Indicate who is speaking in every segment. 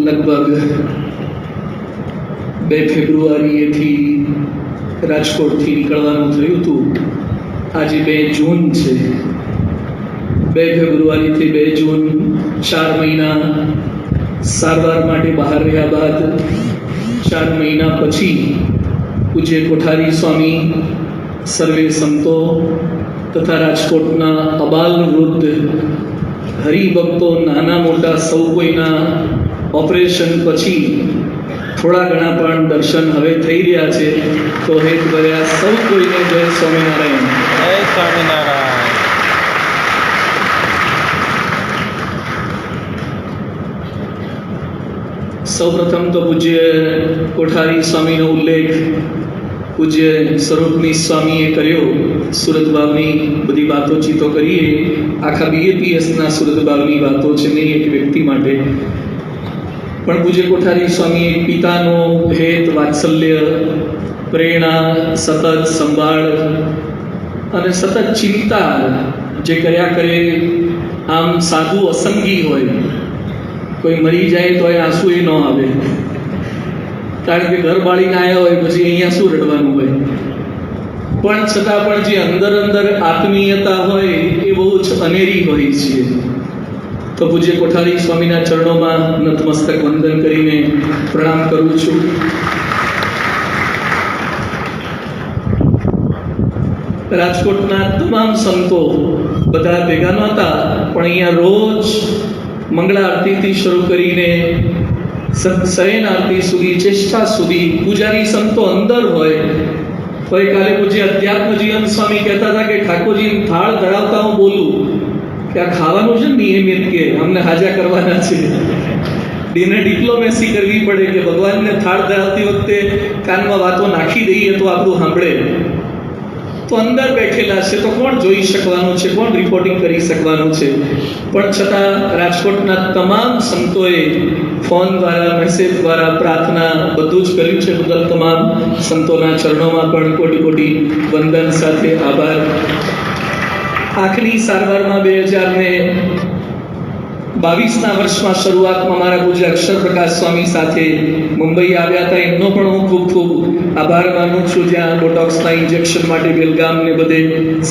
Speaker 1: લગભગ 2 ફેબ્રુઆરીએથી રાજકોટથી નીકળવાનું થયું હતું. આજે 2 જૂન છે. 2 ફેબ્રુઆરીથી 2 જૂન 4 મહિના સારવાર માટે બહાર રહ્યા બાદ 4 મહિના પછી પૂજ્ય કોઠારી સ્વામી, સર્વે સંતો તથા રાજકોટના અબાલ વૃદ્ધ હરિભક્તો, નાના મોટા સૌ કોઈના ઓપરેશન પછી થોડા ઘણા પણ દર્શન હવે થઈ રહ્યા છે. તો હેત ભર્યા સૌ કોઈને જય સ્વામિનારાયણ.
Speaker 2: જય સ્વામિનારાયણ.
Speaker 1: સૌપ્રથમ તો પૂજ્ય કોઠારી સ્વામીનો ઉલ્લેખ પૂજ્ય સ્વરૂપની સ્વામીએ કર્યો. સુરત ભાવની બધી વાતોચીતો કરીએ. આખા BAPSના સુરત ભાવની વાતો છે, નહીં એક વ્યક્તિ માટે. પણ પૂજ્ય કોઠારી સ્વામી એક પિતાનો હેત, વાત્સલ્ય, પ્રેરણા, સતત સંભાળ અને સતત ચિંતા જે કર્યા કરે. આમ સાધુ અસંગી હોય, કોઈ મરી જાય તો એ આંસુ ન આવે, કારણ કે ઘર બાળીને આવ્યા હોય પછી અહીંયા શું રડવાનું હોય. પણ છતાં પણ જે અંદર અંદર આત્મીયતા હોય એ બહુ જ અનેરી હોય છે. તો પૂજ્ય કોઠારી સ્વામીના ચરણોમાં નતમસ્તક વંદન કરીને પ્રણામ કરું છું. રાજકોટના તમામ સંતો બધા ભેગા નહોતા, પણ અહીંયા રોજ મંગળા આરતીથી શરૂ કરીને શયન આરતી સુધી, ચેષ્ટા સુધી પૂજારી સંતો અંદર હોય. ગઈકાલે પૂજ્ય અધ્યાત્મજીવન સ્વામી કહેતા હતા કે ઠાકોરજી થાળ ધરાવતા હું બોલું કે આ ખાવાનું છે નિયમિત, કે અમને હાજા કરવાના છે. ડિનર ડિપ્લોમેસી કરવી પડે કે ભગવાનને થાળ ધરાવતી વખતે કાનમાં વાતો નાખી દઈએ તો આપણું સાંભળે. તો અંદર બેઠેલા છે તો કોણ જોઈ શકવાનું છે, કોણ રિપોર્ટિંગ કરી શકવાનું છે. પણ છતાં રાજકોટના તમામ સંતોએ ફોન દ્વારા, મેસેજ દ્વારા, પ્રાર્થના બધું જ કર્યું છે. બદલ તમામ સંતોના ચરણોમાં પણ કોટી કોટી વંદન સાથે આભાર. આખરી સારવારમાં 2022ના વર્ષમાં શરૂઆતમાં મારા પૂજ્ય અક્ષર પ્રકાશ સ્વામી સાથે મુંબઈ આવ્યા હતા. એમનો પણ હું ખૂબ ખૂબ આભાર માનું છું, જ્યાં બોટોક્સના ઇન્જેક્શન માટે બેલગામ ને બધે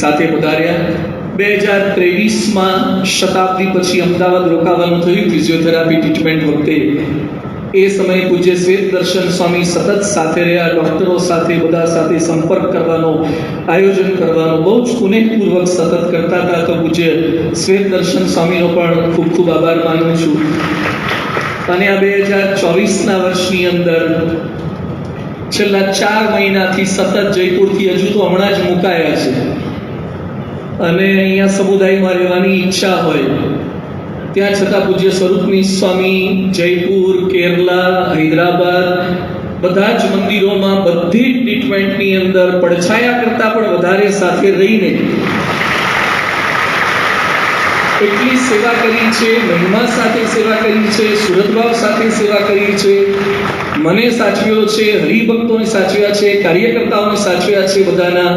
Speaker 1: સાથે પધાર્યા. 2023માં શતાબ્દી પછી અમદાવાદ રોકાવાનું થયું ફિઝિયોથેરાપી ટ્રીટમેન્ટ વખતે. એ સમયે પૂજ્ય શ્વેત દર્શન સ્વામી સતત સાથે રહ્યા. ડૉક્ટરો સાથે, બધા સાથે સંપર્ક કરવાનો, આયોજન કરવાનો બહુ જ કુનેહપૂર્વક સતત કરતા હતા. તો પૂજ્ય શ્વેત દર્શન સ્વામીનો પણ ખૂબ ખૂબ આભાર માનું છું. અને આ 2024ના વર્ષની અંદર છેલ્લા 4 મહિનાથી સતત જયપુરથી, હજુ તો હમણાં જ મુકાયા છે, અને અહીંયા સમુદાયમાં રહેવાની ઈચ્છા હોય ત્યાં છતાં પૂજ્ય સ્વરૂપની સ્વામી જયપુર, કેરલા, હૈદરાબાદ બધા જ મંદિરોમાં બધી જ ટ્રીટમેન્ટની અંદર પડછાયા કરતાં પણ વધારે સાથે રહીને એટલી સેવા કરી છે. મહિમા સાથે સેવા કરી છે, સુરતભાવ સાથે સેવા કરી છે, મને સાચવ્યો છે, હરિભક્તોને સાચવ્યા છે, કાર્યકર્તાઓને સાચવ્યા છે, બધાના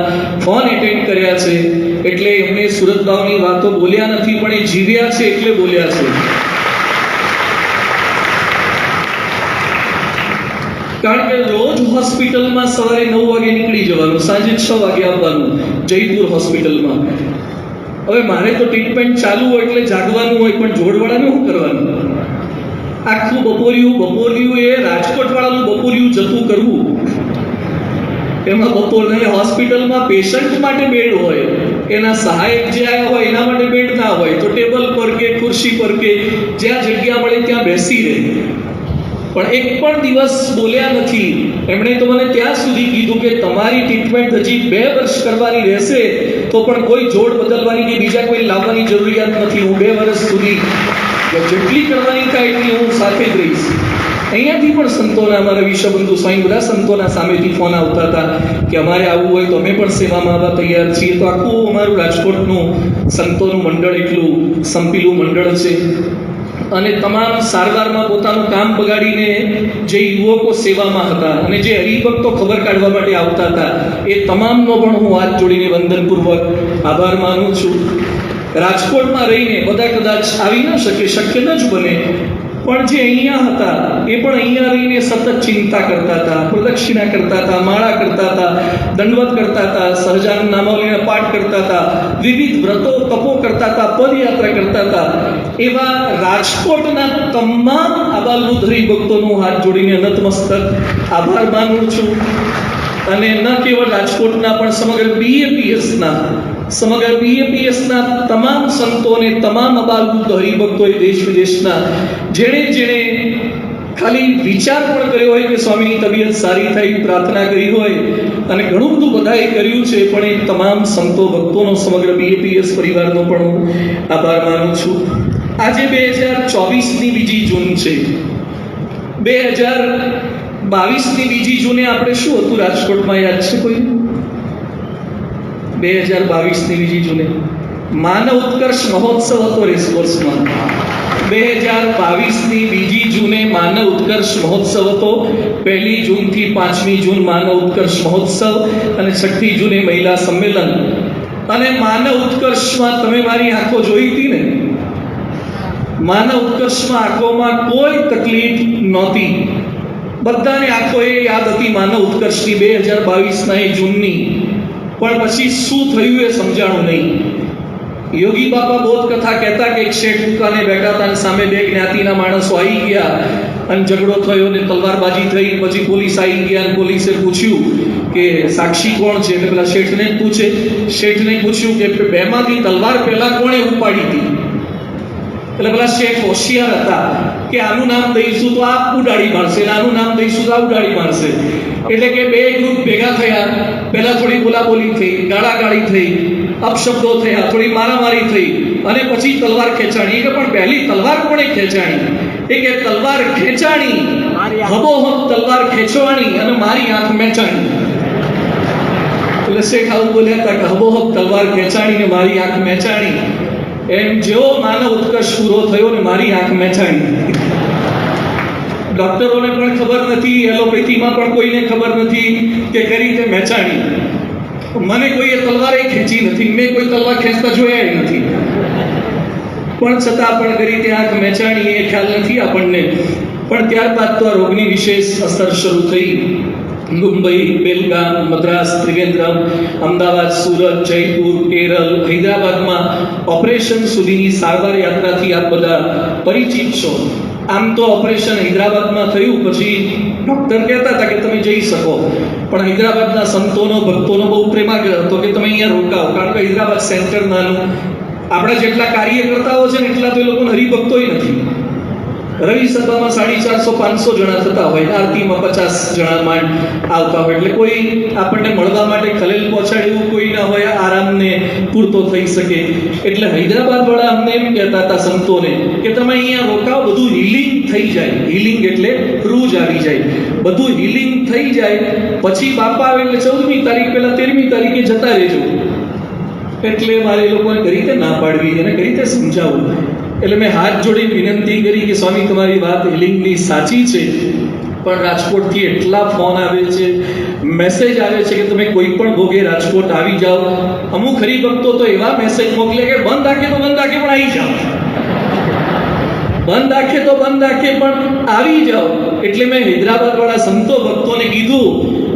Speaker 1: ફોન એટેન્ડ કર્યા છે. એટલે એમને સુરતભાવની વાતો બોલ્યા નથી, પણ એ જીવ્યા છે એટલે બોલ્યા છે. કારણ કે રોજ હોસ્પિટલમાં સવારે 9 વાગે નીકળી જવાનું, સાંજે 6 વાગે આવવાનું જયપુર હોસ્પિટલમાં. હવે મારે તો ટ્રીટમેન્ટ ચાલુ હોય એટલે જાગવાનું હોય, પણ જોડવાળાને શું કરવાનું? આખું બપોરિયું એ રાજકોટવાળાનું બપોરિયું જતું કરવું. એમાં બપોરને હોસ્પિટલમાં પેશન્ટ માટે બેડ હોય, એના સહાયક જે આવ્યા હોય એના માટે બેડ ના હોય, તો ટેબલ પર કે ખુરશી પર કે જ્યાં જગ્યા મળે ત્યાં બેસી રહે. પણ એક પણ દિવસ બોલ્યા નથી. એમણે તો મને ત્યાં સુધી કીધું કે તમારી ટ્રીટમેન્ટ હજી 2 વર્ષ કરવાની રહેશે, તો પણ કોઈ જોડ બદલવાની કે બીજા કોઈ લાવવાની જરૂરિયાત નથી. હું 2 વર્ષ સુધી જેટલી કરવાની થાય એટલી હું સાથે જ રહીશ. અહીંયાથી પણ સંતોના, અમારા વિશ્વબંધુ સ્વામી, બધા સંતોના સામેથી ફોન આવતા હતા કે અમારે આવવું હોય તો અમે પણ સેવામાં આવવા તૈયાર છીએ. તો આખું અમારું રાજકોટનું સંતોનું મંડળ એટલું સંપીલું મંડળ છે. અને તમામ સારવારમાં પોતાનું કામ બગાડીને જે યુવકો સેવામાં હતા અને જે હરિભક્તો ખબર કાઢવા માટે આવતા હતા, એ તમામનો પણ હું હાથ જોડીને વંદનપૂર્વક આભાર માનું છું. રાજકોટમાં રહીને બધા કદાચ આવી ન શકે, શક્ય ન જ બને, પણ જે અહીંયા હતા એ પણ અહીંયા રહીને સતત ચિંતા કરતા હતા, પ્રદક્ષિણા કરતા હતા, માળા કરતા હતા, દંડવત કરતા હતા, સહજાનંદ નામાવલીના પાઠ કરતા હતા, વિવિધ વ્રતો તપો કરતા હતા, પદયાત્રા કરતા હતા. એવા રાજકોટના તમામ આબાલવૃદ્ધ હરિભક્તોનો હાથ જોડીને નતમસ્તક આભાર માનું છું. અને ન કેવળ રાજકોટના પણ સમગ્ર BAPS ના તમામ સંતો અને તમામ અબાલવૃદ્ધ હરિભક્તોએ દેશ વિદેશના જેણે ખાલી વિચાર પણ કર્યો હોય કે સ્વામીની તબિયત સારી થાય પ્રાર્થના કરી હોય અને ઘણું બધું બધાએ કર્યું છે, પણ એ તમામ સંતો ભક્તોનો સમગ્ર BAPS પરિવારનો પણ હું આભાર માનું છું. આજે 2024ની બીજી જૂન છે. 2022ની બીજી જૂને આપણે શું હતું રાજકોટમાં, યાદ છે કોઈ? 2022ની બીજી જૂને માનવ ઉત્કર્ષ મહોત્સવ હતો રેસકોર્સમાં. 2022ની બીજી જૂને માનવ ઉત્કર્ષ મહોત્સવ હતો. 1 જૂનથી 5મી જૂન માનવ ઉત્કર્ષ મહોત્સવ અને 6મી જૂને મહિલા સંમેલન. અને માનવ ઉત્કર્ષમાં તમે મારી આંખો જોઈ હતી ને, માનવ ઉત્કર્ષમાં આંખોમાં કોઈ તકલીફ નહોતી. બધાને આંખો એ યાદ હતી માનવ ઉત્કર્ષની 2022ના એ જૂનની. પણ પછી શું થયું એ સમજાણું નહીં. યોગી બાપા બોધ કથા કહેતા કે એક શેઠ દુકાને બેઠા હતા અને સામે 2 જ્ઞાતિના માણસો આવી ગયા અને ઝઘડો થયો ને તલવારબાજી થઈ. પછી પોલીસ આવી ગયા અને પોલીસે પૂછ્યું કે સાક્ષી કોણ છે, એટલે પેલા શેઠને જ પૂછે. શેઠને પૂછ્યું કે બેમાંથી તલવાર પહેલા કોણે ઉપાડી હતી? એટલે પેલા શેઠ હોશિયાર હતા કે આનું નામ દઈશું તો આ ઉડાડી મારશે, આનું નામ દઈશું તો આ ઉડાડી મારશે. એટલે કે 2 ગ્રુપ ભેગા થયા. પહેલા થોડી બોલાબોલી થઈ, ગાળાગાળી થઈ, અપશબ્દો થયા, થોડી મારામારી થઈ અને પછી તલવાર ખેંચાણી. કે પણ પહેલી તલવાર કોણે ખેંચાણી? એ કે તલવાર ખેંચાણી, હબોહબ તલવાર ખેંચવાની અને મારી આંખ મેચાણી. એટલે શેઠ આવું બોલ્યા હતા કે હબોહબ તલવાર ખેંચાણી ને મારી આંખ મેચાણી. એમ જેવો માનવ ઉત્કર્ષ પૂરો થયો ને મારી આંખ મેચાણી. ડોક્ટરોને પણ ખબર નથી, એલોપેથીમાં પણ કોઈને ખબર નથી કે કઈ રીતે મેચાણી. મને કોઈએ તલવારે ખેંચી નથી, મેં કોઈ તલવાર ખેંચતા જોયા નથી, પણ છતાં પણ કઈ રીતે આંખ મેચાણી એ ખ્યાલ નથી આપણને. પણ ત્યારબાદ તો આ રોગની વિશેષ અસર શરૂ થઈ. મુંબઈ, બેલગામ, મદ્રાસ, ત્રિવેન્દ્રમ, અમદાવાદ, સુરત, જયપુર, કેરળ, હૈદરાબાદમાં ઓપરેશન સુધીની સારવાર યાત્રાથી આપ બધા પરિચિત છો. આમ તો ઓપરેશન હૈદરાબાદમાં થયું, પછી ડૉક્ટર કહેતા હતા કે તમે જઈ શકો, પણ હૈદરાબાદના સંતોનો ભક્તોનો બહુ પ્રેમાગ્રહ હતો કે તમે અહીંયા રોકાઓ, કારણ કે હૈદરાબાદ સેન્ટર નાનું. આપણા જેટલા કાર્યકર્તાઓ છે ને એટલા તો એ લોકોને હરિભક્તોય નથી. રવિ સભામાં 450-500 જણા થતા હોય, આરતીમાં 50 જણા માંડ આવતા હોય, એટલે કોઈ આપણને મળવા માટે ખલેલ પહોંચાડે એવું કોઈ ના હોય, આરામને પૂરતો થઈ શકે. એટલે હૈદરાબાદ વાળા અમને એમ કહેતા હતા સંતોને કે તમે અહીંયા રોકાઓ, બધું હિલિંગ થઈ જાય. હિલિંગ એટલે રૂજ આવી જાય, બધું હિલિંગ થઈ જાય પછી બાપા આવે એટલે 14મી તારીખ પહેલા 13મી તારીખે જતા રહેજો. એટલે મારે એ લોકોને કઈ રીતે ના પાડવી અને કઈ રીતે સમજાવવું. એટલે મેં હાથ જોડી વિનંતી કરી કે સ્વામી તમારી વાત હિલિંગની સાચી છે, પણ રાજકોટથી એટલા ફોન આવે છે, મેસેજ આવે છે કે તમે કોઈ પણ ભોગે રાજકોટ આવી જાઓ. અમુક હરિભક્તો તો એવા મેસેજ મોકલે કે બંધ રાખે તો બંધ રાખે પણ આવી જાઓ, બંધ રાખે તો બંધ રાખે પણ આવી જાઓ. એટલે મેં હૈદરાબાદ વાળા સંતો ભક્તોને કીધું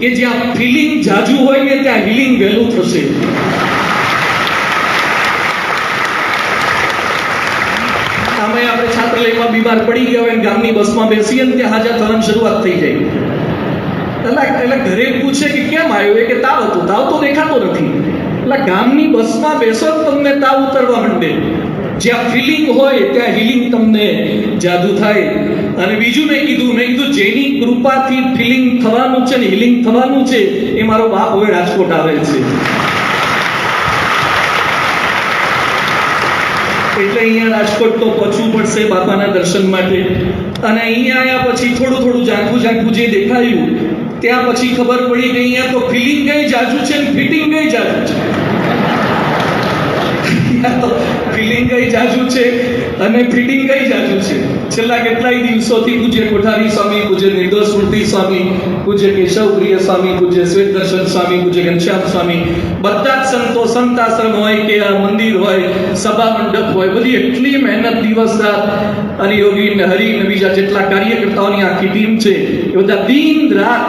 Speaker 1: કે જ્યાં ફિલિંગ જાજુ હોય ને ત્યાં હિલિંગ વહેલું થશે. અમે આપણે છાત્રાલયમાં બીમાર પડી ગયા હોય, ગામની બસમાં બેસીએ ને ત્યાં હાજર થવાની શરૂઆત થઈ જાય. એટલે ઘરે પૂછે કે કેમ આવ્યો, એ કે તાવ હતો. તાવ તો દેખાતો નથી. એટલે ગામની બસમાં બેસો તમને તાવ ઉતરવા માંડે. જ્યાં ફિલિંગ હોય ત્યાં હિલિંગ તમને જાદુ થાય. અને બીજું મેં કીધું જેની કૃપાથી ફિલિંગ થવાનું છે ને હિલિંગ થવાનું છે એ મારો બાપ હવે રાજકોટ આવે છે. એટલે અહીંયા રાજકોટ તો પહોંચવું પડશે બાપાના દર્શન માટે. અને અહીંયા આવ્યા પછી થોડું ઝાંખું જે દેખાયું ત્યાં પછી ખબર પડી કે અહીંયા તો ફિલિંગ ગઈ જાજુ છે ને ફિટિંગ ગઈ જાજુ છે. ફિલિંગ ફિલિંગ કઈ જાજુ છે અને ફિટિંગ કઈ જાજુ છે. છેલ્લા કેટલાય દિવસોથી પૂજ્ય કોઠારી સ્વામી, પૂજ્ય નિર્દોષ મૂર્તિ સ્વામી, પૂજ્ય કેશવપ્રિય સ્વામી, પૂજ્ય શ્વેત દર્શન સ્વામી, પૂજ્ય ઘનશ્યામ સ્વામી, બધા જ સંતો, સંતાશ્રમ હોય કે આ મંદિર હોય, સભા મંડપ હોય, બધી એટલી મહેનત દિવસ રાત, અને યોગી ને હરિ ને બીજા જેટલા કાર્યકર્તાઓની આખી ટીમ છે એ બધા દિન રાત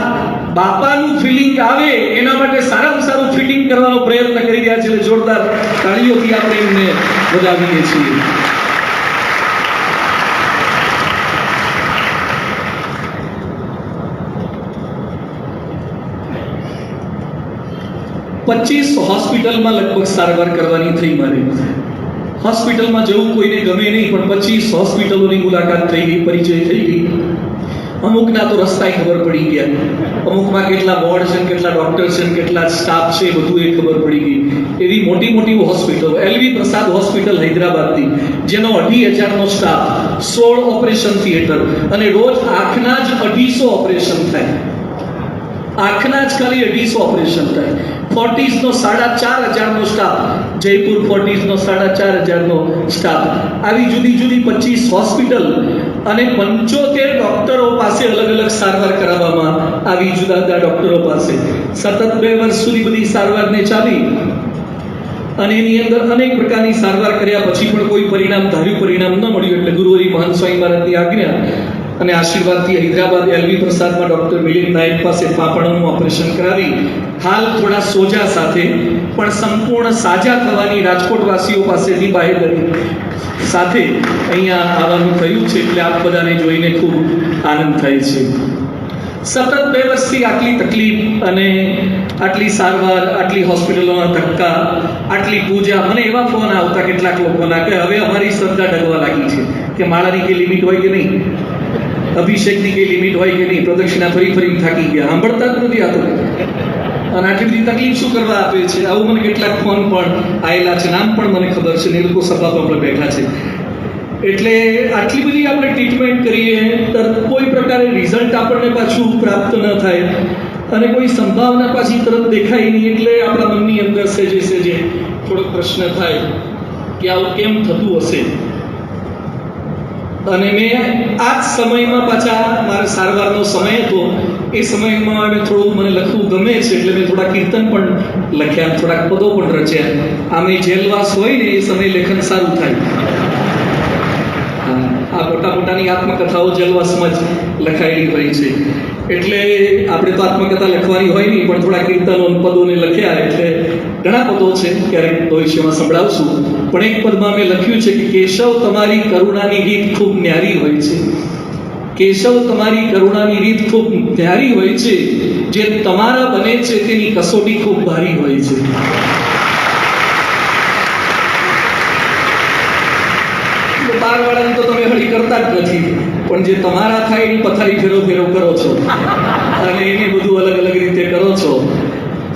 Speaker 1: બાપાનું ફિલિંગ આવે એના માટે સારામાં સારું ફિટિંગ કરવાનો પ્રયત્ન કરી રહ્યા છે. એટલે જોરદાર તાળીઓથી આપણે એમને વધાવીએ છીએ. પચીસ હોસ્પિટલમાં લગભગ સારવાર કરવાની થઈ મારે. હોસ્પિટલમાં જવું કોઈને ગમે નહીં, પણ 25 હોસ્પિટલોની મુલાકાત થઈ ગઈ, પરિચય થઈ ગઈ. અમુકના તો રસ્તાય ખબર પડી ગયા, અમુકમાં કેટલા વોર્ડ છે, કેટલા ડોક્ટર છે, કેટલા સ્ટાફ છે, બધું એ ખબર પડી ગઈ. એવી મોટી મોટી હોસ્પિટલો, એલવી પ્રસાદ હોસ્પિટલ હૈદરાબાદની, જેનો 2,500નો સ્ટાફ, 16 ઓપરેશન થિયેટર, અને રોજ આંખના જ 250 ઓપરેશન થાય. આંખના જ ખાલી 250 ઓપરેશન થાય. ફોર્ટીઝનો 4,500નો સ્ટાફ, જયપુર ફોર્ટીઝનો 4,500નો સ્ટાફ. આવી જુદી જુદી 25 હોસ્પિટલ અને 75 ડોક્ટરો પાસે અલગ અલગ સારવાર કરાવવામાં આવી, જુદા જુદા ડોક્ટરો પાસે. સતત 2 વર્ષ સુધી બધી સારવારને ચાલી, અને એની અંદર અનેક પ્રકારની સારવાર કર્યા પછી પણ કોઈ પરિણામ, ધાર્યું પરિણામ ન મળ્યું. એટલે ગુરુહરિ મહાન સ્વામી મહારાજની આજ્ઞા અને આશીર્વાદથી હૈદરાબાદ એલવી પ્રસાદમાં ડોક્ટર મિલિંદ નાયક પાસે ફાફડાનું ઓપરેશન કરાવી હાલ થોડા સોજા સાથે પણ સંપૂર્ણ સાજા થવાની રાજકોટ વાસીઓ પાસેથી બાહેધરી સાથે અહીંયા આવવાનું થયું છે. એટલે આપ બધાને જોઈને ખૂબ આનંદ થાય છે. સતત 2 વર્ષથી આટલી તકલીફ અને આટલી સારવાર, આટલી હોસ્પિટલોના ધક્કા, આટલી પૂજા. મને એવા ફોન આવતા કેટલાક લોકોના કે હવે અમારી શ્રદ્ધા ડગવા લાગી છે, કે માળાની કઈ લિમિટ હોય કે નહીં, અભિષેકની કઈ લિમિટ હોય કે નહીં, પ્રદક્ષિણા ફરી ફરી થાકી ગયા, સાંભળતા જ નથી આ તો, અને આટલી બધી તકલીફ શું કરવા આપે છે. આવું મને કેટલાક ફોન પણ આવેલા છે, નામ પણ મને ખબર છે, ને એ લોકો સભામાં આપણે બેઠા છે. એટલે આટલી બધી આપણે ટ્રીટમેન્ટ કરીએ તો કોઈ પ્રકારે રિઝલ્ટ આપણને પાછું પ્રાપ્ત ન થાય, અને કોઈ સંભાવના પાછી તરત દેખાય નહીં. એટલે આપણા મનની અંદર સેજે સેજે થોડોક પ્રશ્ન થાય કે આવું કેમ થતું હશે. અને મેં આ જ સમયમાં પાછા મારા સારવારનો સમય હતો, એ સમયમાં મેં થોડું, મને લખવું ગમે છે એટલે મેં થોડા કીર્તન પણ લખ્યા, થોડાક પદો પણ રચ્યા. આમે જેલવાસ હોય ને એ સમય લેખન સારું થાય. આ મોટા મોટાની આત્મકથાઓ જેલવાસમાં જ લખાયેલી હોય છે. એટલે આપણે તો આત્મકથા લખવાની હોય નહીં, પણ થોડા કીર્તનો પદોને લખ્યા, એટલે ઘણા પદો છે, ક્યારેક ભવિષ્યમાં સંભળાવશું. પણ એક પદમાં મેં લખ્યું છે કે કેશવ તમારી કરુણાની રીત ખૂબ ન્યારી હોય છે. કેશવ તમારી કરુણાની રીત ખૂબ ન્યારી હોય છે, જે તમારા બને છે તેની કસોટી ખૂબ ભારી હોય છે. બારવાળાને તો તમે હળી કરતા જ નથી, પણ જે તમારા થાય એની પથારી ફેરો ફેરો કરો છો, અને એને બધું અલગ અલગ રીતે કરો છો.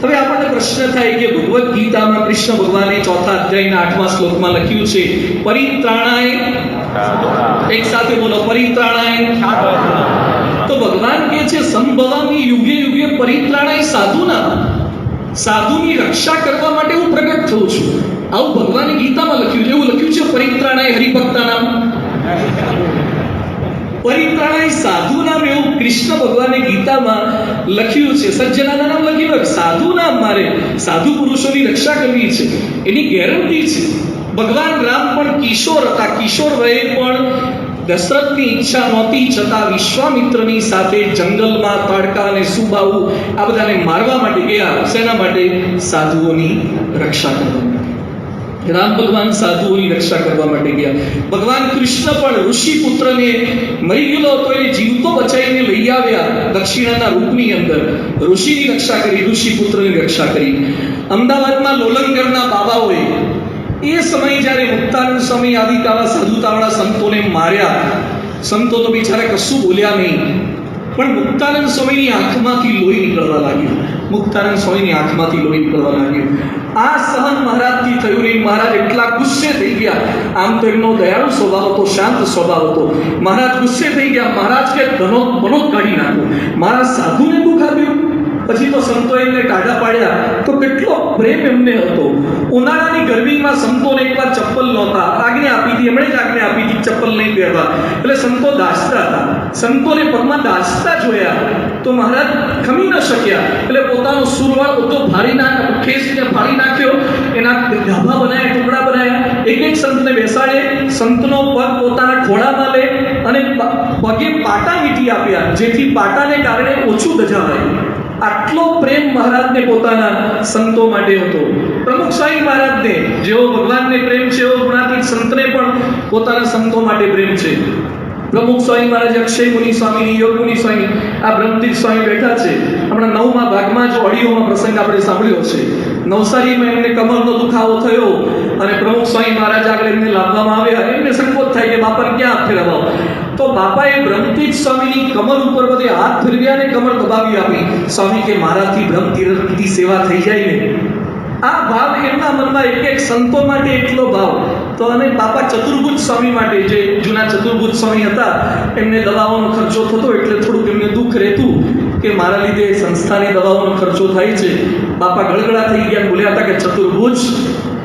Speaker 1: હવે આપણને પ્રશ્ન થાય કે ભગવદ્ ગીતામાં કૃષ્ણ ભગવાને 4થા અધ્યાયના 8મા શ્લોકમાં લખ્યું છે પરિત્રાણાય, એક સાથે બોલો, પરિત્રાણાય. તો ભગવાન કહે છે સંભવામી યુગે યુગે પરિત્રાણાય સાધુના, સાધુની રક્ષા કરવા માટે હું પ્રગટ થઉં છું. આવું ભગવાને ગીતામાં લખ્યું છે. એવું લખ્યું છે પરિત્રાણાય હરિભક્તાનામ, પરિત્રાણાય સાધુ નામ, એવું કૃષ્ણ ભગવાને ગીતામાં લખ્યું છે. સજ્જનાના નામ લખ્યું, સાધુ નામ મારે સાધુ પુરુષોની રક્ષા કરવી છે, એની ગેરંટી છે. ભગવાન રામ પણ કિશોર હતા, કિશોર વયે પણ દશરથની ઈચ્છા નહોતી છતાં વિશ્વામિત્રની સાથે જંગલમાં તાડકા અને સુબાહુ આ બધાને મારવા માટે ગયા. શેના માટે? સાધુઓની રક્ષા કરવા માટે. રામ ભગવાન સાધુઓની રક્ષા કરવા માટે ગયા. ભગવાન કૃષ્ણ પણ ઋષિ પુત્રને મરી ગયેલો હતો એને જીવતો બચાવીને લઈ આવ્યા દક્ષિણાના રૂપની અંદર. ઋષિની રક્ષા કરી, ઋષિ પુત્રની રક્ષા કરી. અમદાવાદમાં લોલંગરના બાબાઓએ એ સમય જ્યારે મુક્તાનંદ સ્વામી આદિકાળા સાધુતાવાળા સંતોને માર્યા, સંતો તો બિચારા કશું બોલ્યા નહીં, પણ મુક્તાનંદ સ્વામીની આંખમાંથી લોહી નીકળવા લાગ્યું. મુક્તાનંદ સ્વામીની આંખમાંથી લોહી નીકળવા લાગ્યું. આ સહન મહારાજથી થયું નહીં. મહારાજ એટલા ગુસ્સે થઈ ગયા. આમ તો એમનો દયાળુ સ્વભાવ હતો, શાંત સ્વભાવ હતો. મહારાજ ગુસ્સે થઈ ગયા. મહારાજ કે બનો કાઢી નાખો. મારા સાધુને દુઃખ આપ્યું, પછી તો સંતોએ એમને ટાઢા પાડ્યા તો કેટલો પ્રેમ એમને હતો. ઉનાળાની ગરમીમાં સંતોને એકવાર ચપ્પલ નહોતા, આજ્ઞા આપી હતી, એમણે જ આજ્ઞા આપી હતી ચપ્પલ નહીં પહેરવા, એટલે સંતો દાસતા હતા. સંતોને પગમાં દાસતા જોયા તો મહારાજ ખમી ન શક્યા, એટલે પોતાનો સુરવાળ બધો ખેંચીને ફાડી નાખ્યો, એના ગાભા બનાવ્યા, ટુકડા બનાવ્યા, એક એક સંતને બેસાડે, સંતનો પગ પોતાના ખોળામાં લે અને પગે પાટા વીંટી આપ્યા, જેથી પાટાને કારણે ઓછું દજાવાય. આટલો પ્રેમ મહારાજને પોતાના સંતો માટે હતો. પ્રમુખ સ્વામી મહારાજને જેવો ભગવાનને પ્રેમ છે એવો ગુણાતીત સંતને પણ પોતાના સંતો માટે પ્રેમ છે. પ્રમુખ સ્વામી મહારાજ અક્ષય મુનિ સ્વામી, યોગ મુનિ સ્વામી, આ બ્રહ્મતીર્થ સ્વામી બેઠા છે. હમણાં 9મા ભાગમાં જ ઓડિયોમાં પ્રસંગ આપણે સાંભળ્યો છે. નવસારીમાં એમને કમરનો દુખાવો થયો અને પ્રમુખ સ્વામી મહારાજ આગળ એમને લાવવામાં આવ્યા. એમને સંકોચ થાય કે બાપાને ક્યાં હાથ ફેરવાઓ, તો બાપાએ બ્રહ્મતીર્થ સ્વામીની કમર ઉપર બધે હાથ ફેરવ્યા અને કમર દબાવી આપી. સ્વામી કે મારાથી બ્રહ્મતીર્થની સેવા થઈ જાય ને, આ ભાવ એમના મનમાં, એક એક સંતો માટે એટલો ભાવ. તો અને બાપા ચતુર્ભુજ સ્વામી માટે, જે જૂના ચતુર્ભુજ સ્વામી હતા, એમને દવાઓનો ખર્ચો થતો એટલે થોડુંક એમને દુઃખ રહેતું કે મારા લીધે સંસ્થાની દવાઓનો ખર્ચો થાય છે. બાપા ગળગળા થઈ ગયા, બોલ્યા હતા કે ચતુર્ભુજ,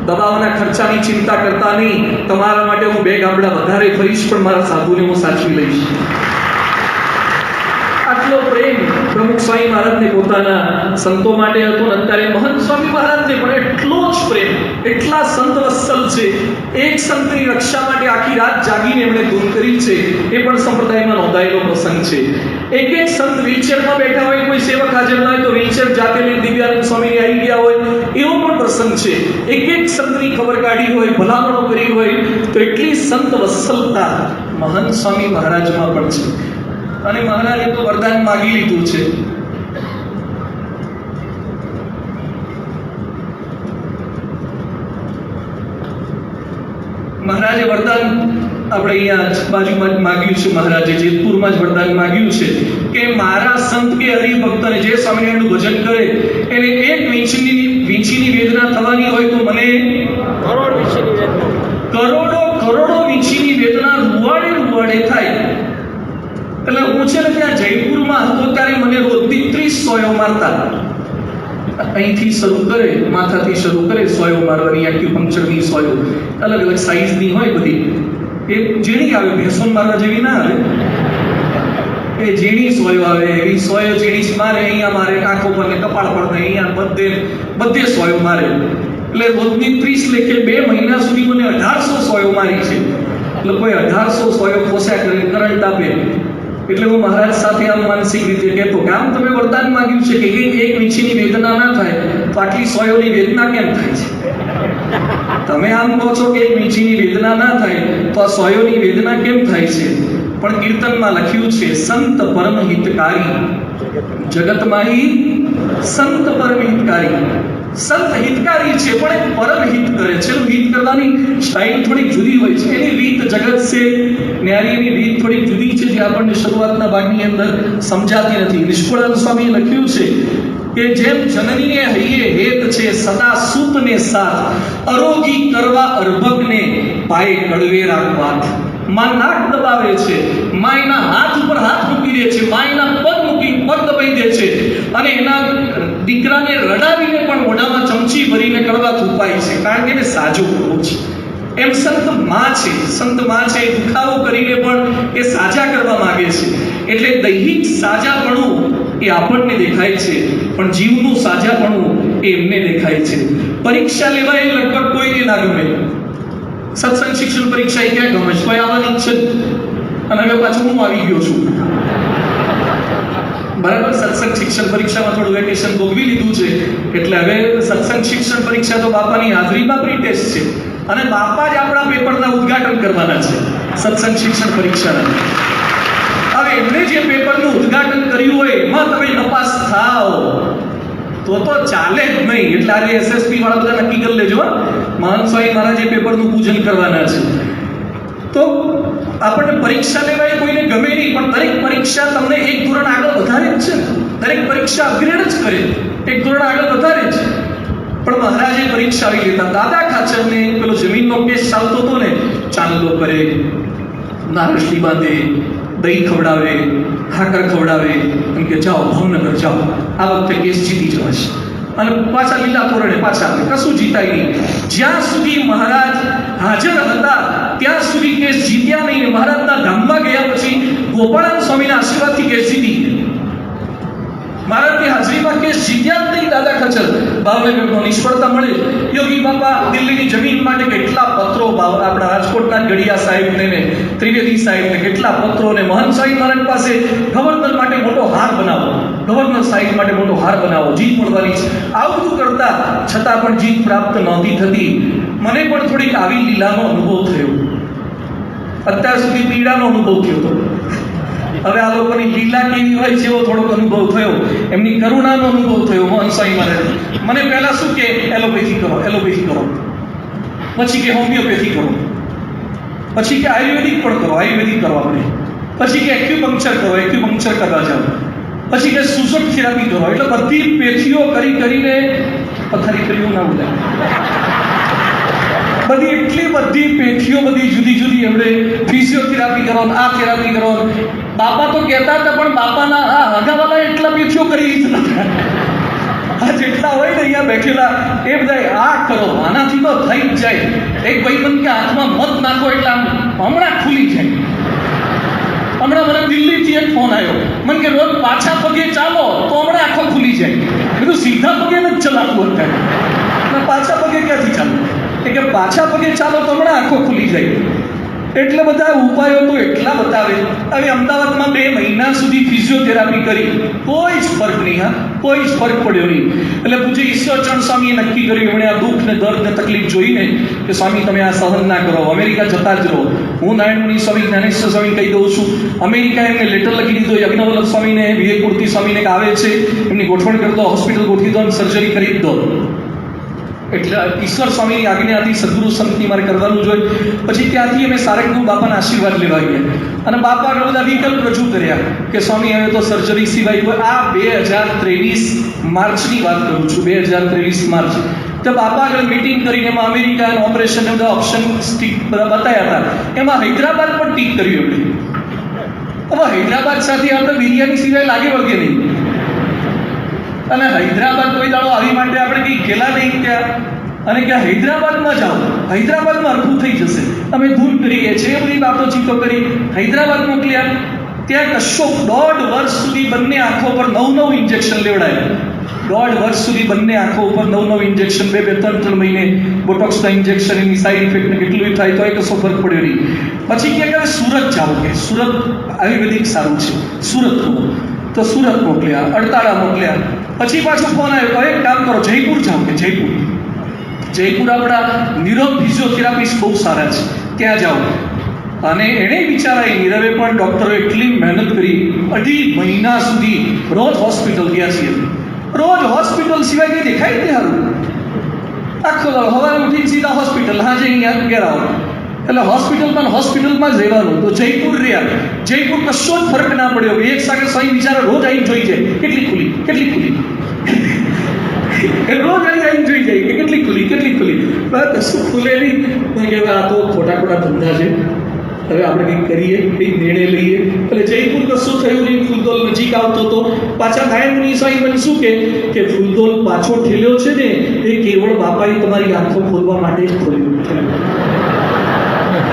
Speaker 1: દવાઓના ખર્ચાની ચિંતા કરતા નહીં, તમારા માટે હું 2 ગામડા વધારે ફરીશ, પણ મારા સાધુને હું સાચવી લઈશ. આટલો પ્રેમ પ્રમુખ સ્વામી મહારાજને પોતાના સંતો માટે હતો. અત્યારે મહંત સ્વામી મહારાજને પણ એટલો જ પ્રેમ, એટલા સંત વત્સલ છે. એક સંતની રક્ષા માટે આખી રાત જાગીને એમણે ધૂન કરી છે, એ પણ સંપ્રદાયમાં નોંધાયેલો પ્રસંગ છે. એક એક સંત વ્હીલચેરમાં બેઠા હોય, કોઈ સેવક હાજર ના હોય તો વ્હીલચેર જાતે લઈને દિવ્યાનંદ સ્વામીને આવી ગયા હોય, એવો પણ પ્રસંગ છે. એક એક સંતની ખબર કાઢી હોય, ભલામણો કરી હોય, તો એટલી સંત વત્સલતા મહંત સ્વામી મહારાજમાં પણ છે. અને મહારાજે તો વરદાન માગી લીધું છે. મહારાજે વરદાન આપણે અહીંયા બાજુમાં જ માગ્યું છે. મહારાજે જેતપુરમાં જ વરદાન માગ્યું છે કે મારા સંત કે હરિભક્તને, જે સ્વામિનારાયણનું ભજન કરે, એને એક વીંછીની વેદના થવાની હોય તો મને કરોડો વીંછીની વેદના રૂવાડે થાય. એટલે હું છે ને ત્યાં જયપુરમાં હતો ત્યારે મને રોજની 30 સોયો મારતા. અહીંથી શરૂ કરે, માથાથી શરૂ કરે સોયો મારવાની, એક્યુપંક્ચરની સોયો અલગ અલગ સાઈઝની હોય બધી. એ ઝીણી આવે, ભેંસોન મારવા જેવી ના આવે, એ ઝીણી સોયો આવે. એવી સોયો ઝીણી મારે, અહીંયા મારે આંખો પર ને કપાળ પર ને અહીંયા બધે સોયો મારે. એટલે રોજની 30 લેખે 2 મહિના સુધી મને 1800 સોયો મારી છે. એટલે કોઈ 1800 સોયો ખોસ્યા કરે, કરંટ આપે. એટલે હું મહારાજ સાથે આમ માનસિક રીતે કહેતો કે આમ તમે વરદાન માંગ્યું છે કે એક વીંછીની વેદના ના થાય, તો આટલી સોયોની વેદના કેમ થાય છે? તમે આમ કહો છો કે એક વીંછીની વેદના ના થાય, તો આ સોયોની વેદના કેમ થાય છે? પણ કીર્તનમાં લખ્યું છે, સંત પરમ હિતકારી જગતમાં સંત પરમ હિતકારી. સંત હિતકારી છે પણ એક પરમ હિત કરે છે. હિત કરવાની સ્ટાઇલ થોડીક જુદી હોય છે, એની રીત જગત છે ન્યારી, એની રીત થોડીક જુદી છે, જે આપણને શરૂઆતના ભાગની અંદર સમજાતી નથી. નિષ્કુળાનંદ સ્વામીએ લખ્યું છે કે જેમ જનનીને હૈયે હેત છે, સદા સૂતને સાથ, અરોગી કરવા અર્ભકને પાયે કડવે રાખવાથ. માં નાક દબાવે છે, માં એના હાથ ઉપર હાથ મૂકી દે છે, માં એના પગ મૂકી પગ દબાઈ દે છે, અને એના દીકરાને રડાવીને પણ મોઢામાં ચમચી ભરીને કડવા થૂપાય છે, કારણ કે એને સાજો કરવો છે. એમ સંત માં છે, એ દુખાવો કરીને પણ એ સાજા કરવા માંગે છે. એટલે દૈહિક સાજાપણું એ આપણને દેખાય છે, પણ જીવનું સાજાપણું એ એમને દેખાય છે. પરીક્ષા લેવાય લગભગ કોઈને ના ગમે. સત્સંગ શિક્ષણ પરીક્ષા એ ક્યાં ગમે છે? કોઈ આવવાની છે, અને હવે પાછું હું આવી ગયો છું. બરાબર, સત્સંગ શિક્ષણ પરીક્ષામાં થોડું વેકેશન ભોગવી લીધું છે, એટલે હવે સત્સંગ શિક્ષણ પરીક્ષા તો બાપાની હાજરીમાં પ્રી ટેસ્ટ છે, અને બાપા જ આપણા પેપરના ઉદ્ઘાટન કરવાના છે સત્સંગ શિક્ષણ પરીક્ષાના. હવે એમને જે પેપરનું ઉદ્ઘાટન કર્યું હોય એમાં તમે નપાસ થાઓ તો ચાલે જ નહીં. એટલે આજે એસએસપી વાળા બધા નક્કી કરી લેજો, મહંત સ્વામી મહારાજે પેપરનું પૂજન કરવાના છે. તો આપણને પરીક્ષા લેવાય કોઈને ગમે નહીં, પણ દરેક પરીક્ષા તમને એક ધોરણ આગળ વધારે જ છે. દરેક પરીક્ષા અપગ્રેડ જ કરે, એક ધોરણ આગળ વધારે જ. પણ મહારાજે પરીક્ષા આવી લેતા. દાદા ખાચરને પેલો જમીનનો કેસ ચાલતો હતો ને, ચાંદલો કરે, નારસલી બાંધે, દહીં ખવડાવે, ખાકર ખવડાવે એમ કે જાઓ ભાવનગર જાઓ, આ વખતે કેસ જીતી જવાશે. અને પાછા લીલા તોરણે પાછા આવે, કશું જીતાય નહીં. જ્યાં સુધી મહારાજ હાજર હતા ત્યાં સુધી કેસ જીત્યા નહીં. મહારાજના ધામમાં ગયા પછી ગોપાળાન સ્વામીના આશીર્વાદથી કેસ જીતી ગયા. મહારાજની હાજરીમાં કેસ જીત્યા જ નહીં દાદા ખચર. ભાવનગરનો નિષ્ફળતા મળે. યોગી બાપા દિલ્હીની જમીન માટે કેટલા પત્રો, આપણા રાજકોટના ગઢિયા સાહેબને ને ત્રિવેદી સાહેબને કેટલા પત્રો, ને મહંત સાહેબ મહારાજ પાસે ગવર્નર માટે મોટો હાર બનાવો, ગવર્નર સાહેબ માટે મોટો હાર બનાવો, જીત મળવાની છે. આવું બધું કરતા છતાં પણ જીત પ્રાપ્ત નહોતી થતી. મને પણ થોડીક આવી લીલાનો અનુભવ થયો. અત્યાર સુધી પીડાનો અનુભવ થયો હતો. હવે આ લોકોની લીલા કેવી હોય છે એવો થોડોક અનુભવ થયો. એમની કરુણાનો અનુભવ થયો. મહંત સ્વામી મહારાજ મને પહેલા શું કે એલોપેથી કરો, એલોપેથી કરો, પછી કે હોમિયોપેથી કરો, પછી કે આયુર્વેદિક પણ કરો, આયુર્વેદિક કરો આપણે, પછી કે એક્યુપંક્ચર કરો, એક્યુપંક્ચર કરવા જાઓ, પછી કે સુસોક થેરાપી કરો. એટલે બધી પેથીઓ કરીને પથારી કર્યું ના બોલાય, બધી એટલી બધી પેથીઓ, બધી જુદી જુદી એમણે ફિઝિયોથેરાપી કરો, આ થેરાપી કરો. બાપા તો કહેતા હતા પણ બાપાના આ હગાવાલા એટલા પેથીઓ કરી દીધા. આ જેટલા હોય ને અહીંયા બેઠેલા એ બધા આ કરો, આનાથી તો થઈ જ જાય. એક ભાઈબંધ કે હાથમાં મત નાખો એટલે આમ હમણાં ખુલી જાય. હમણાં મને દિલ્હીથી એક ફોન આવ્યો, મને કે રોજ પાછા પગે ચાલો તો હમણાં આંખો ખુલી જાય. બધું સીધા પગે નથી ચલાવતું અત્યારે, પાછા પગે ક્યાંથી ચાલો? કે પાછા પગે ચાલો તો હમણાં આંખો ખુલી જાય. એટલે બધા ઉપાયો તો એટલા બતાવે. હવે અમદાવાદમાં 2 મહિના સુધી ફિઝિયોથેરાપી કરી, કોઈ જ ફરક નહીં. હા, કોઈ જ ફરક પડ્યો નહીં. એટલે પૂજ્ય ઈશ્વરચંદ સ્વામીએ નક્કી કર્યું, એમણે આ દુઃખ ને દર્દ ને તકલીફ જોઈને કે સ્વામી તમે આ સહન ના કરો, અમેરિકા જતા જ રહો. હું નારાયણમુનિ સ્વામી, જ્ઞાનેશ્વર સ્વામી કહી દઉં છું, અમેરિકા એમને લેટર લખી દીધો યજ્ઞવલ્લભ સ્વામીને, વિવેકમૂર્તિ સ્વામીને કે આવે છે, એમની ગોઠવણ કરી દો, હોસ્પિટલ ગોઠવી દો અને સર્જરી કરી દો. એટલે ઈશ્વર સ્વામીની આજ્ઞાથી સદગુરુ સંતની મારે કરવાનું જોઈએ. પછી ત્યાંથી અમે સારંગપુર બાપાના આશીર્વાદ લેવા ગયા અને બાપા આગળ બધા વિકલ્પ રજૂ કર્યા કે સ્વામી હવે તો સર્જરી સિવાય. આ 2023 માર્ચની વાત કરું છું, 2023 માર્ચ. તો બાપા આગળ મિટિંગ કરીને એમાં અમેરિકા અને ઓપરેશન બધા ઓપ્શન ટીક બધા બતાવ્યા હતા. એમાં હૈદરાબાદ પણ ટીક કર્યું એમણે. હવે હૈદરાબાદ સાથે આપણે બિરયાની સિવાય લાગે વળગે નહીં. અને હૈદરાબાદ કોઈ દાડો આવી માટે આપણે કંઈ ગયેલા નહીં ત્યાં, અને કે હૈદરાબાદમાં જાઓ, હૈદરાબાદમાં અર્થું થઈ જશે, અમે ધૂન કરીએ છીએ, એ બધી વાતોચીતો કરી. હૈદરાબાદ મોકલ્યા. ત્યાં કશો 1.5 વર્ષ સુધી બંને આંખો પર 9 ઇન્જેક્શન લેવડાયા. 1.5 વર્ષ સુધી બંને આંખો ઉપર 9 ઇન્જેક્શન, 2-3 મહિને બોટોક્સના ઇન્જેક્શન, એની સાઈડ ઇફેક્ટ કેટલું થાય તો એ કશો ફરક પડ્યો નહીં. પછી કે સુરત જાઓ, કે સુરત આયુર્વેદિક સારું છે, સુરત કહો. તો સુરત મોકલ્યા, અડતાળા મોકલ્યા. પછી પાછો ફોન આવ્યો, એક કામ કરો જયપુર જાઓ, કે જયપુર આપણા નીરવ ફિઝિયોથેરાપિસ્ટ બહુ સારા છે, ત્યાં જાઓ. અને એણે બિચારા નીરવે પણ ડૉક્ટરો એટલી મહેનત કરી, 2.5 મહિના સુધી રોજ હોસ્પિટલ ગયા છીએ. રોજ હોસ્પિટલ સિવાય કંઈ દેખાય જ નહીં. સારું આખો સવારે ઉઠીને સીધા હોસ્પિટલ, હાજે અહીંયા ઘેર આવો. એટલે હોસ્પિટલમાં જ રહેવાનું. તો જયપુર રહ્યા. જયપુર કશો જ ફરક ના પડ્યો. એક સાથે સ્વામી બિચારા રોજ આવીને જોઈ જાય કેટલી ખુલી રોજ આવીને જોઈ જાય કે કેટલી ખુલી. કશું ખુલે નહીં. કે આ તો ખોટા ધંધા છે, હવે આપણે કંઈક કરીએ, કંઈક નિર્ણય લઈએ. એટલે જયપુર કશું થયું નહીં. ફૂલદોલ નજીક આવતો હતો. પાછા નારાયણમુનિ સ્વામી મને શું કે ફૂલદોલ પાછો ઠેલ્યો છે ને એ કેવળ બાપાએ તમારી આંખો ખોલવા માટે જ ખોલ્યું.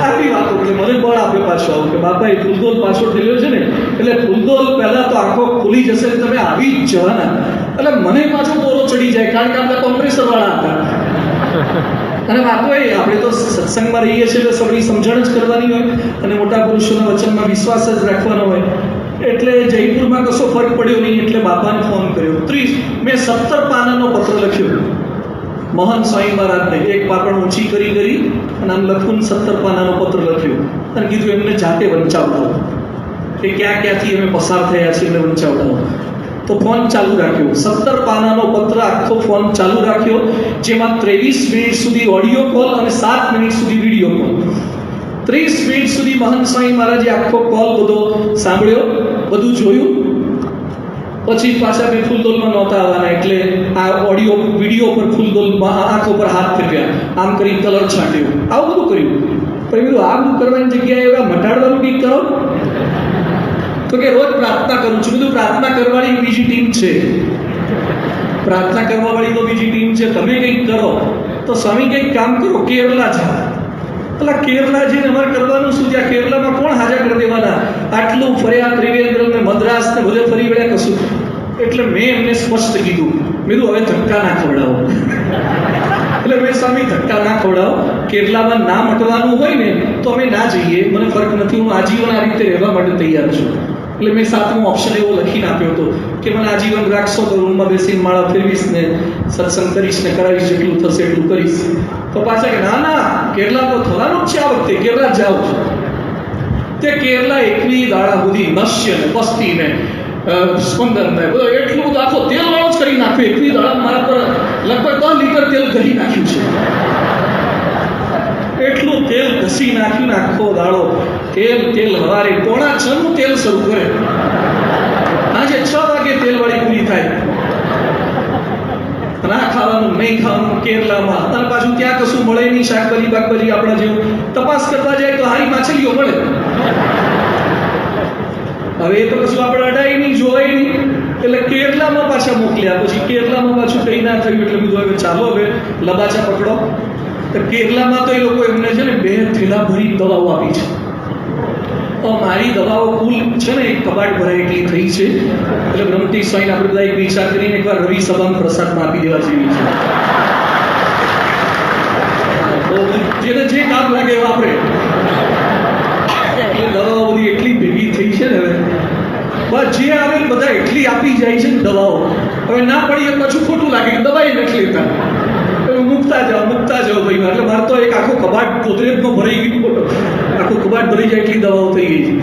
Speaker 1: આવી વાતો એટલે મને બળ આપે પાછો આવું કે બાપાએ ફૂલદોલ પાછો ઠેલ્યો છે ને એટલે ફૂલદોલ પહેલા તો આંખો ખુલી જશે, તમે આવી જ જવાના. એટલે મને પાછો બોરો ચડી જાય, કારણ કે આપણે કોમ્પ્રેસર વાળા હતા. અને વાતો એ આપણે તો સત્સંગમાં રહીએ છીએ એટલે સૌની સમજણ જ કરવાની હોય અને મોટા પુરુષોના વચનમાં વિશ્વાસ જ રાખવાનો હોય. એટલે જયપુરમાં કશો ફરક પડ્યો નહીં. એટલે બાપાને ફોન કર્યો. મેં 17 પાનાનો પત્ર લખ્યો મહંત સ્વામી મહારાજને. એક પાપણ ઊંચી કરી અને આમ લખું 17 પાનાનો પત્ર લખ્યો અને કીધું એમને જાતે વંચાવડાવો કે ક્યાંથી અમે પસાર થયા છીએ, એમને વંચાવડાવો. તો ફોન ચાલુ રાખ્યો. 17 પાનાનો પત્ર આખો ફોન ચાલુ રાખ્યો, જેમાં 23 મિનિટ સુધી ઓડિયો કોલ અને 7 મિનિટ સુધી વિડીયો કોલ. 30 મિનિટ સુધી મહંત સ્વામી મહારાજે આખો કોલ બધો સાંભળ્યો, બધું જોયું. પછી પાછા મેં ફૂલદોલમાં નહોતા આવવાના એટલે આ ઓડિયો વિડીયો પર ફૂલદોલમાં આંખો પર હાથ ફેરવ્યા, આમ કરી કલર છાંટ્યો, આવું બધું કર્યું. પછી આ બધું કરવાની જગ્યાએ એવા મટાડવાનું કંઈક કરો. તો કે રોજ પ્રાર્થના કરું છું. બધું પ્રાર્થના કરવાવાળી બીજી ટીમ છે, પ્રાર્થના કરવાવાળી તો બીજી ટીમ છે. તમે કંઈક કરો તો સ્વામી કંઈક કામ કરો, કેરલા જાઓ. એટલે કેરલા જઈને અમારે કરવાનું શું? ત્યાં કેરલામાં કોણ હાજર કરી દેવાના? આટલું ફર્યા, ત્રિવેન્દ્રમ ને મદ્રાસ ને બધે ફરી વળ્યા, કશું. એટલે મેં એમને સ્પષ્ટ કીધું, મેં કીધું હવે ધક્કા ના ખવડાવો. એટલે મેં સ્વામી ધક્કા ના ખવડાવો, કેરલામાં ના મટવાનું હોય ને તો અમે ના જઈએ, મને ફરક નથી, હું આજીવન આ રીતે રહેવા માટે તૈયાર છું. એટલે મેં 7મો ઓપ્શન એવો લખીને આપ્યો હતો કે મને આજીવન રાખશો તો રૂમમાં બેસીને માળા ફેરવીશ ને સત્સંગ કરીશ ને કરાવીશ, જેટલું થશે એટલું કરીશ. તો પાછા કે ના ના, કેરલા તો થવાનું જ છે આ વખતે, કેરલા જાઉં છું. તે કેરલા 21 દાડા સુધી નશ્ય ને પસ્તી ને સ્પંદન ને બધો એટલું બધું આખો તેલ વાળો જ કરી નાખ્યો. 21 દાડા મારા પર લગભગ 10 લીટર તેલ ઘસી નાખ્યું છે. એટલું તેલ ઘસી નાખ્યું ને આખો દાડો તેલ તેલ. હવારે 5:45 નું તેલ શરૂ કરે, આજે 6 વાગે તેલ વાળી પૂરી થાય. ના ખાવાનું નહીં ખાવાનું કેરલામાં. અને પાછું ત્યાં કશું મળે નહીં, શાકભાજી બાકભાજી આપણા જેવું. તપાસ કરવા જાય તો હારી માછલીઓ મળે. હવે એ તો કશું આપણે અડાય નહીં, જોવાય નહીં. એટલે કેરલામાં પાછા મોકલ્યા. પછી કેરલામાં પાછું કંઈ ના થયું એટલે બીજું હવે ચાલો હવે લબાચા પકડો. તો કેરલામાં તો એ લોકો એમને છે ને 2 થેલા ભરી દવાઓ આપી છે. તો મારી દવાઓ કુલ છે ને એક કબાટ ભરાય એટલી થઈ છે. એટલે બ્રહ્મતી સ્વાઈને આપણે બધા એક વિચાર કરીને એકવાર રવિ સભામાં પ્રસાદમાં આપી દેવા જેવી છે. જેને જે કામ લાગે એ વાપરે. એટલે દવાઓ બધી એટલી ભેગી થઈ છે ને હવે બસ જે આવે બધા એટલી આપી જાય છે ને દવાઓ. હવે ના પડી પાછું ખોટું લાગે કે દવાઈ નથી લેતા, મૂકતા જાઓ ભાઈ. એટલે મારે તો એક આખો કબાટ ગોદરેજનો ભરાઈ ગયું, આખું કબાટ ભરી જાય એટલી દવાઓ થઈ ગઈ છે.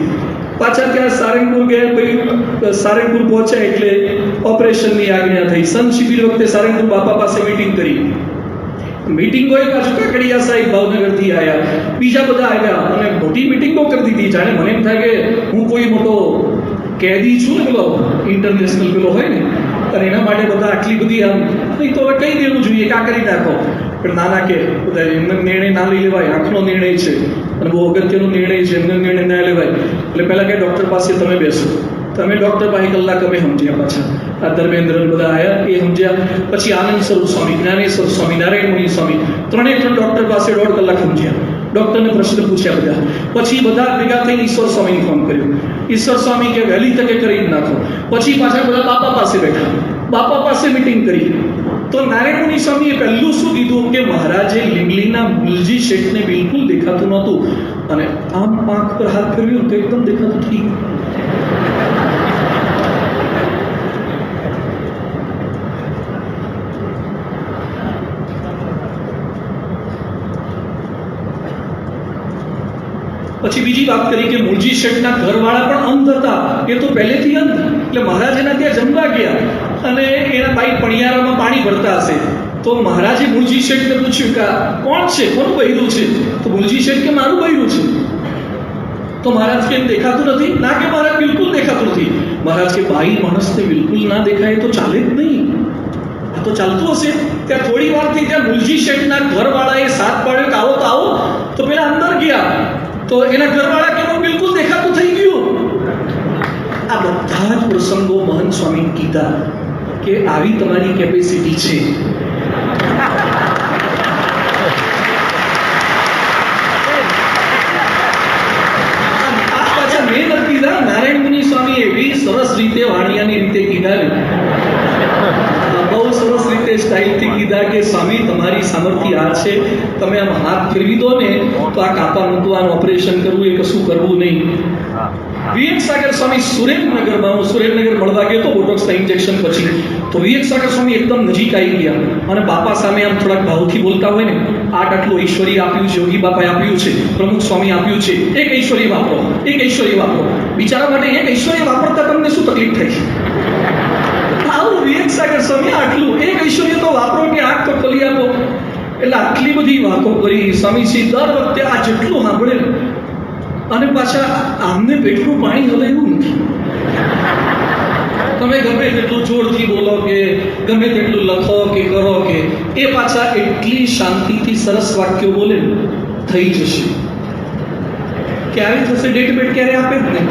Speaker 1: પાછા ત્યાં સારંગપુર ગયા, ભાઈ સારંગપુર પહોંચ્યા એટલે ઓપરેશનની આજ્ઞા થઈ. સંત શિબિર વખતે સારંગપુર બાપા પાસે મીટિંગ કરી. મીટિંગ હોય પાછું કાકડિયા સાહેબ ભાવનગરથી આવ્યા, બીજા બધા આવ્યા અને મોટી મીટિંગો કરી દીધી. જાણે મને એમ થાય કે હું કોઈ મોટો કેદી છું ને, પેલો ઇન્ટરનેશનલ પેલો હોય ને, અને એના માટે બધા આટલી બધી આમ નહીં તો હવે કહી દેવું જોઈએ કે આ કરી નાખો. પણ નાના કે બધા એમને નિર્ણય ના લઈ લેવાય, આંખનો નિર્ણય છે અને બહુ અગત્યનો નિર્ણય છે, એમને નિર્ણય ના લેવાય. એટલે પહેલાં કે ડૉક્ટર પાસે તમે બેસો. તમે ડૉક્ટર પાસે કલાક અમે સમજ્યા. પાછા આ ધર્મેન્દ્ર બધા આવ્યા, એ સમજ્યા. પછી આનંદ સ્વરૂપ સ્વામી, જ્ઞાનેશ્વર સ્વામી, નારાયણ મુનિ સ્વામી, 3 ડૉક્ટર પાસે 1.5 કલાક સમજ્યા. ડૉક્ટરને પ્રશ્ન પૂછ્યા બધા. પછી બધા ભેગા થઈને ઈશ્વર સ્વામીને ફોન કર્યો. ઈશ્વર સ્વામી કે વહેલી તકે કરી જ નાખો. પછી પાછા બધા બાપા પાસે બેઠા, બાપા પાસે મીટિંગ કરી. તો નારાયણ મુનિ સ્વામીએ પહેલું શું કીધું કે મહારાજે લીંબલીના મુલજી શેઠને બિલકુલ દેખાતું નહોતું, અને આમ આંખ પર હાથ ફેરવ્યો તો એકદમ દેખાતું થઈ ગયું. પછી બીજી વાત કરી કે મુળજી શેઠના ઘરવાળા પણ અંધ હતા. એ તો પહેલેથી અંધ. એટલે મહારાજ એના ત્યાં જમવા ગયા અને એના ભાઈ પણિયારામાં પાણી ભરતા હશે. તો મહારાજે મુળજી શેઠને પૂછ્યું કે કોણ છે, કોનું બૈરું છે? તો મુળજી શેઠ કે મારું બૈરું છે. તો મહારાજ કેમ દેખાતું નથી? ના કે મહારાજ બિલકુલ દેખાતું નથી. મહારાજ કે ભાઈ માણસને બિલકુલ ના દેખાય તો ચાલે જ નહીં. આ તો ચાલતું હશે. ત્યાં થોડી વારથી ત્યાં મુળજી શેઠના ઘરવાળાએ સાથ પાડ્યો કે આવો તો આવો. તો પેલા અંદર ગયા તો એના ઘરવાળા કે બિલકુલ દેખાતું થઈ ગયું. આ બધા જ પ્રસંગો મહંત સ્વામી કીધા કે આવી તમારી કેપેસિટી છે. આ પાછા મેં નથી કીધા, નારાયણ મુનિ સ્વામી એવી સરસ રીતે વાણિયાની રીતે કીધા ને, બહુ સરસ રીતે સ્ટાઇલથી કીધા કે સ્વામી તમારી સામર્થ્ય આ છે, તમે આમ હાથ ફેરવી દો ને તો આ કાપા મૂકવાનું, ઓપરેશન કરવું, એ કશું કરવું નહીં. વિવેક સાગર સ્વામી સુરેન્દ્રનગરમાં, હું સુરેન્દ્રનગર મળવા ગયો તો બોટોક્સના ઇન્જેક્શન પછી, તો વિવેક સાગર સ્વામી એકદમ નજીક આવી ગયા અને બાપા સામે આમ થોડાક ભાવથી બોલતા હોય ને, આટલું ઐશ્વર્ય આપ્યું છે, યોગી બાપાએ આપ્યું છે, પ્રમુખ સ્વામી આપ્યું છે, એક ઐશ્વર્ય વાપરો, એક ઐશ્વર્ય વાપરો. બિચારા માટે એક ઐશ્વર્ય વાપરતા તમને શું તકલીફ થાય છે? આવું વિવેક સાગર સ્વામી આટલું એક ઐશ્વર્ય તો વાપરો કે આંખ તો ખોલી આપો. એટલે આટલી બધી વાતો કરી સ્વામીજી. દર વખતે આ જેટલું સાંભળે અને પાછા આમને પેટનું પાણી હલે એવું નથી. તમે ગમે તેટલું જોરથી બોલો કે ગમે તેટલું લખો કે કરો કે એ પાછા એટલી શાંતિથી સરસ વાક્યો બોલે થઈ જશે. ક્યારે થશે? ડેટ બેટ ક્યારે આપે જ નહીં.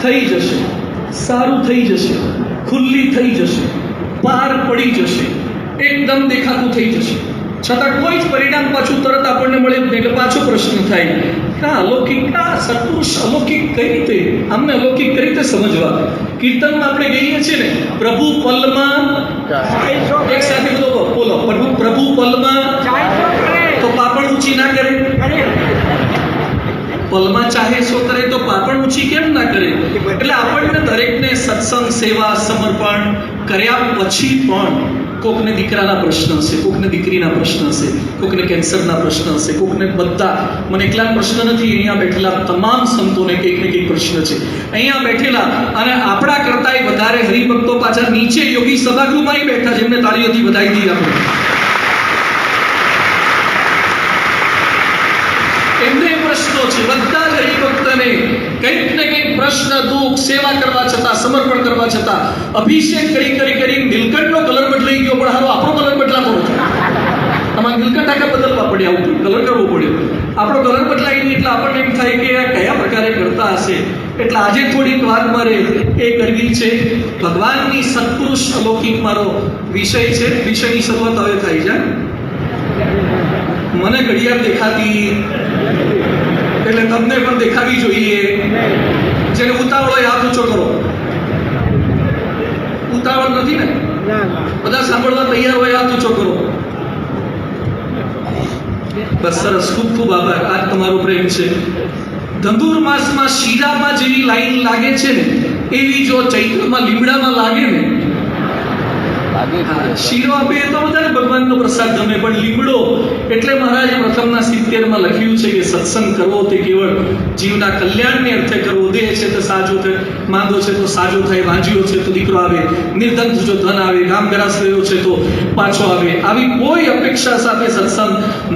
Speaker 1: થઈ જશે, સારું થઈ જશે, ખુલ્લી થઈ જશે, પાર પડી જશે, એકદમ દેખાતું થઈ જશે, છતાં કોઈ જ પરિણામ પાછું તરત આપણને મળે જ નહીં. એટલે પાછો પ્રશ્ન થાય કે આ અલૌકિક, આ સત્પુરુષ અલૌકિક કઈ રીતે, આમને અલૌકિક કઈ રીતે સમજવા? કીર્તનમાં આપણે ગઈએ છીએ ને, પ્રભુ પલમાં, એક સાથે બોલો, પ્રભુ પલમાં તો પાપણ ઊંચી ના કરે, પલમાં ચાહે સો કરે તો પાપણ ઊંચી કેમ ના કરે? એટલે આપણને દરેકને સત્સંગ, સેવા, સમર્પણ કર્યા પછી પણ કોકને દીકરાના પ્રશ્ન હશે, કોકને દીકરીના પ્રશ્ન હશે, કોકને કેન્સરના પ્રશ્ન હશે, કોકને બધા, મને એકલા પ્રશ્ન નથી, અહીંયા બેઠેલા તમામ સંતોને કંઈક ને કંઈક પ્રશ્ન છે. અહીંયા બેઠેલા અને આપણા કરતાંય વધારે હરિભક્તો પાછા નીચે યોગી સભાગૃહમાં બેઠા, જેમને તાળીઓથી વધાવી દઈએ આપણે. એમને પ્રશ્નો છે, બધા જ હરિભક્તને કંઈક ને કંઈક પ્રશ્ન, દુઃખ, સેવા કરવા છતાં, સમર્પણ કરવા છતાં, અભિષેક કરી નીલકંઠનો કલર બદલાઈ ગયો, પણ હારો આપણો કલર બદલાતો નથી. આમાં નીલકંઠ આખા બદલવા પડ્યા, આવું કલર કરવો પડ્યો. આપણો કલર બદલાઈ નહીં એટલે આપણને એમ થાય કે આ કયા પ્રકારે કરતા હશે. એટલે આજે થોડીક વાર મારે એ કરવી છે. ભગવાનની સત્પુરુષ અલૌકિક મારો વિષય છે. વિષયની શરૂઆત હવે થાય છે. મને ઘડિયાળ દેખાતી એટલે તમને પણ દેખાવી જોઈએ. જેને ઉતાવળ હોય હાથ ઊંચો કરો. ઉતાવળ નથી ને? બધા સાંભળવા તૈયાર હોય હાથ ઊંચો કરો. બસ, સરસ, ખૂબ ખૂબ આભાર. આજ તમારો પ્રેમ છે. ધંધુર માસમાં શીરામાં જેવી લાઈન લાગે છે ને, એવી જો ચૈત્રમાં લીમડામાં લાગે ને, શીરો આપે એ તો બધાને ભગવાનનો પ્રસાદ ગમે, પણ લીમડો એટલે મહારાજે પ્રથમના 70માં લખ્યું છે કે સત્સંગ કરવો તે કેવળ જીવના કલ્યાણને અર્થે કરવો. દેહ છે તો સાજો થાય, માંદો છે તો સાજો થાય, વાંજ્યો છે તો દીકરો આવે, નિર્ધન જો ધન આવે, ગામ ગરાસ રહ્યો છે તો પાછો આવે. આવી કોઈ અપેક્ષા સાથે સત્સંગ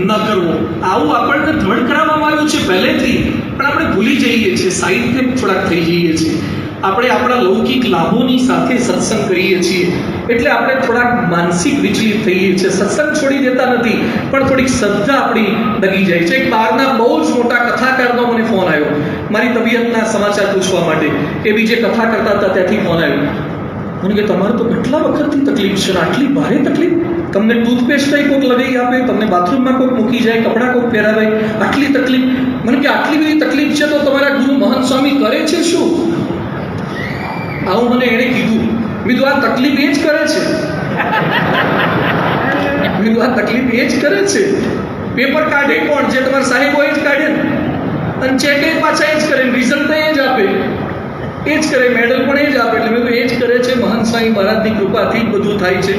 Speaker 1: ન કરવો. આવું આપણને ધડ કરાવવામાં આવ્યું છે પહેલેથી, પણ આપણે ભૂલી જઈએ છીએ, સાહિત્ય થોડાક થઈ જઈએ છીએ. આપણે આપણા લૌકિક લાભોની સાથે સત્સંગ કરીએ છીએ એટલે આપણે થોડાક માનસિક વિચલિત થઈએ છીએ. સત્સંગ છોડી દેતા નથી, પણ થોડીક શ્રદ્ધા આપણી ડગી જાય છે. એક બહારના બહુ જ મોટા કથાકારનો મને ફોન આવ્યો મારી તબિયતના સમાચાર પૂછવા માટે. એ બીજે કથા કરતા હતા, ત્યાંથી ફોન આવ્યો. મને કે તમારે તો કેટલા વખતથી તકલીફ છે, આટલી ભારે તકલીફ, તમને ટૂથપેસ્ટ કોઈક લગાવી આપે, તમને બાથરૂમમાં કોઈક મૂકી જાય, કપડાં કોઈક પહેરાવે, આટલી તકલીફ. મને કે આટલી બધી તકલીફ છે તો તમારા ગુરુ મહંત સ્વામી કરે છે શું? આવું મને એણે કીધું. મેં આ તકલીફ એ જ કરે છે. મેં આ તકલીફ એ જ કરે છે. પેપર કાઢે કોણ? જે તમારા સાહેબો એ જ કાઢે ને, અને ચેક એ પાછા એ જ કરે, રિઝલ્ટ એ જ આપે, એ જ કરે, મેડલ પણ એ જ આપે. એટલે મેં એ જ કરે છે. મહંત સ્વામી મહારાજની કૃપાથી જ બધું થાય છે.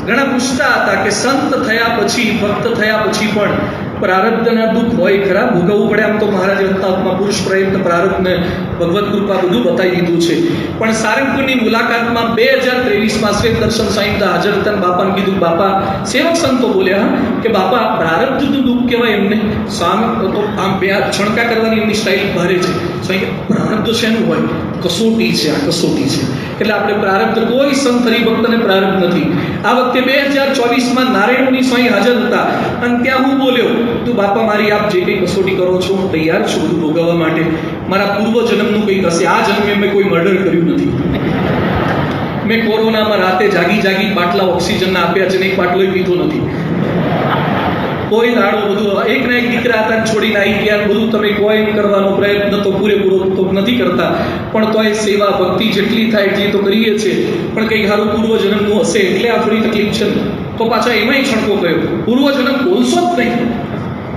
Speaker 1: ઘણા પૂછતા હતા કે સંત થયા પછી, ભક્ત થયા પછી પણ પ્રારબ્ધના દુઃખ હોય ખરા, ભોગવવું પડે. આમ તો મહારાજે રત્નાવતમાં પુરુષ પ્રયત્ન, પ્રારબ્ધને ભગવત કૃપા બધું બતાવી દીધું છે. પણ સારંગપુરની મુલાકાતમાં 2023માં શ્વેત દર્શન સાહિત્ય હાજર હતા. બાપાને કીધું, બાપા, સેવક સંતો બોલ્યા કે બાપા પ્રારબ્ધનું દુઃખ કહેવાય એમને. સ્વામી તો આમ બે હાથ છણકા કરવાની એમની સ્ટાઇલ ભારે છે. સ્વામી પ્રારબ્ધ શેનું હોય? કસોટી છે, આ કસોટી છે. એટલે આપણે પ્રારબ્ધ, કોઈ સંત હરિભક્તને પ્રારબ્ધ નથી. આ વખતે 2024માં નારાયણની સ્વામી હાજર હતા અને ત્યાં હું બોલ્યો, તું બાપા મારી આપ જે કંઈ કસોટી કરો છો હું તૈયાર છું બધું ભોગવવા માટે. મારા પૂર્વ જન્મનું કંઈક હશે. આ જન્મે મેં કોઈ મર્ડર કર્યું નથી. મેં કોરોનામાં રાતે જાગી બાટલા ઓક્સિજનના આપ્યા છે ને એક બાટલો પીધો નથી. કોઈ દાડો બધું એક ના એક દીકરા હતા છોડીને આવી ગયા. બધું તમે કોઈ એમ કરવાનો પ્રયત્ન તો પૂરેપૂરો તો નથી કરતા, પણ તોય સેવા ભક્તિ જેટલી થાય એટલી તો કરીએ છીએ. પણ કંઈક સારું પૂર્વજન્મનું હશે એટલે આ થોડી તકલીફ છે. તો પાછા એમાંય છણકો ગયો, પૂર્વજન્મ બોલશો જ નહીં,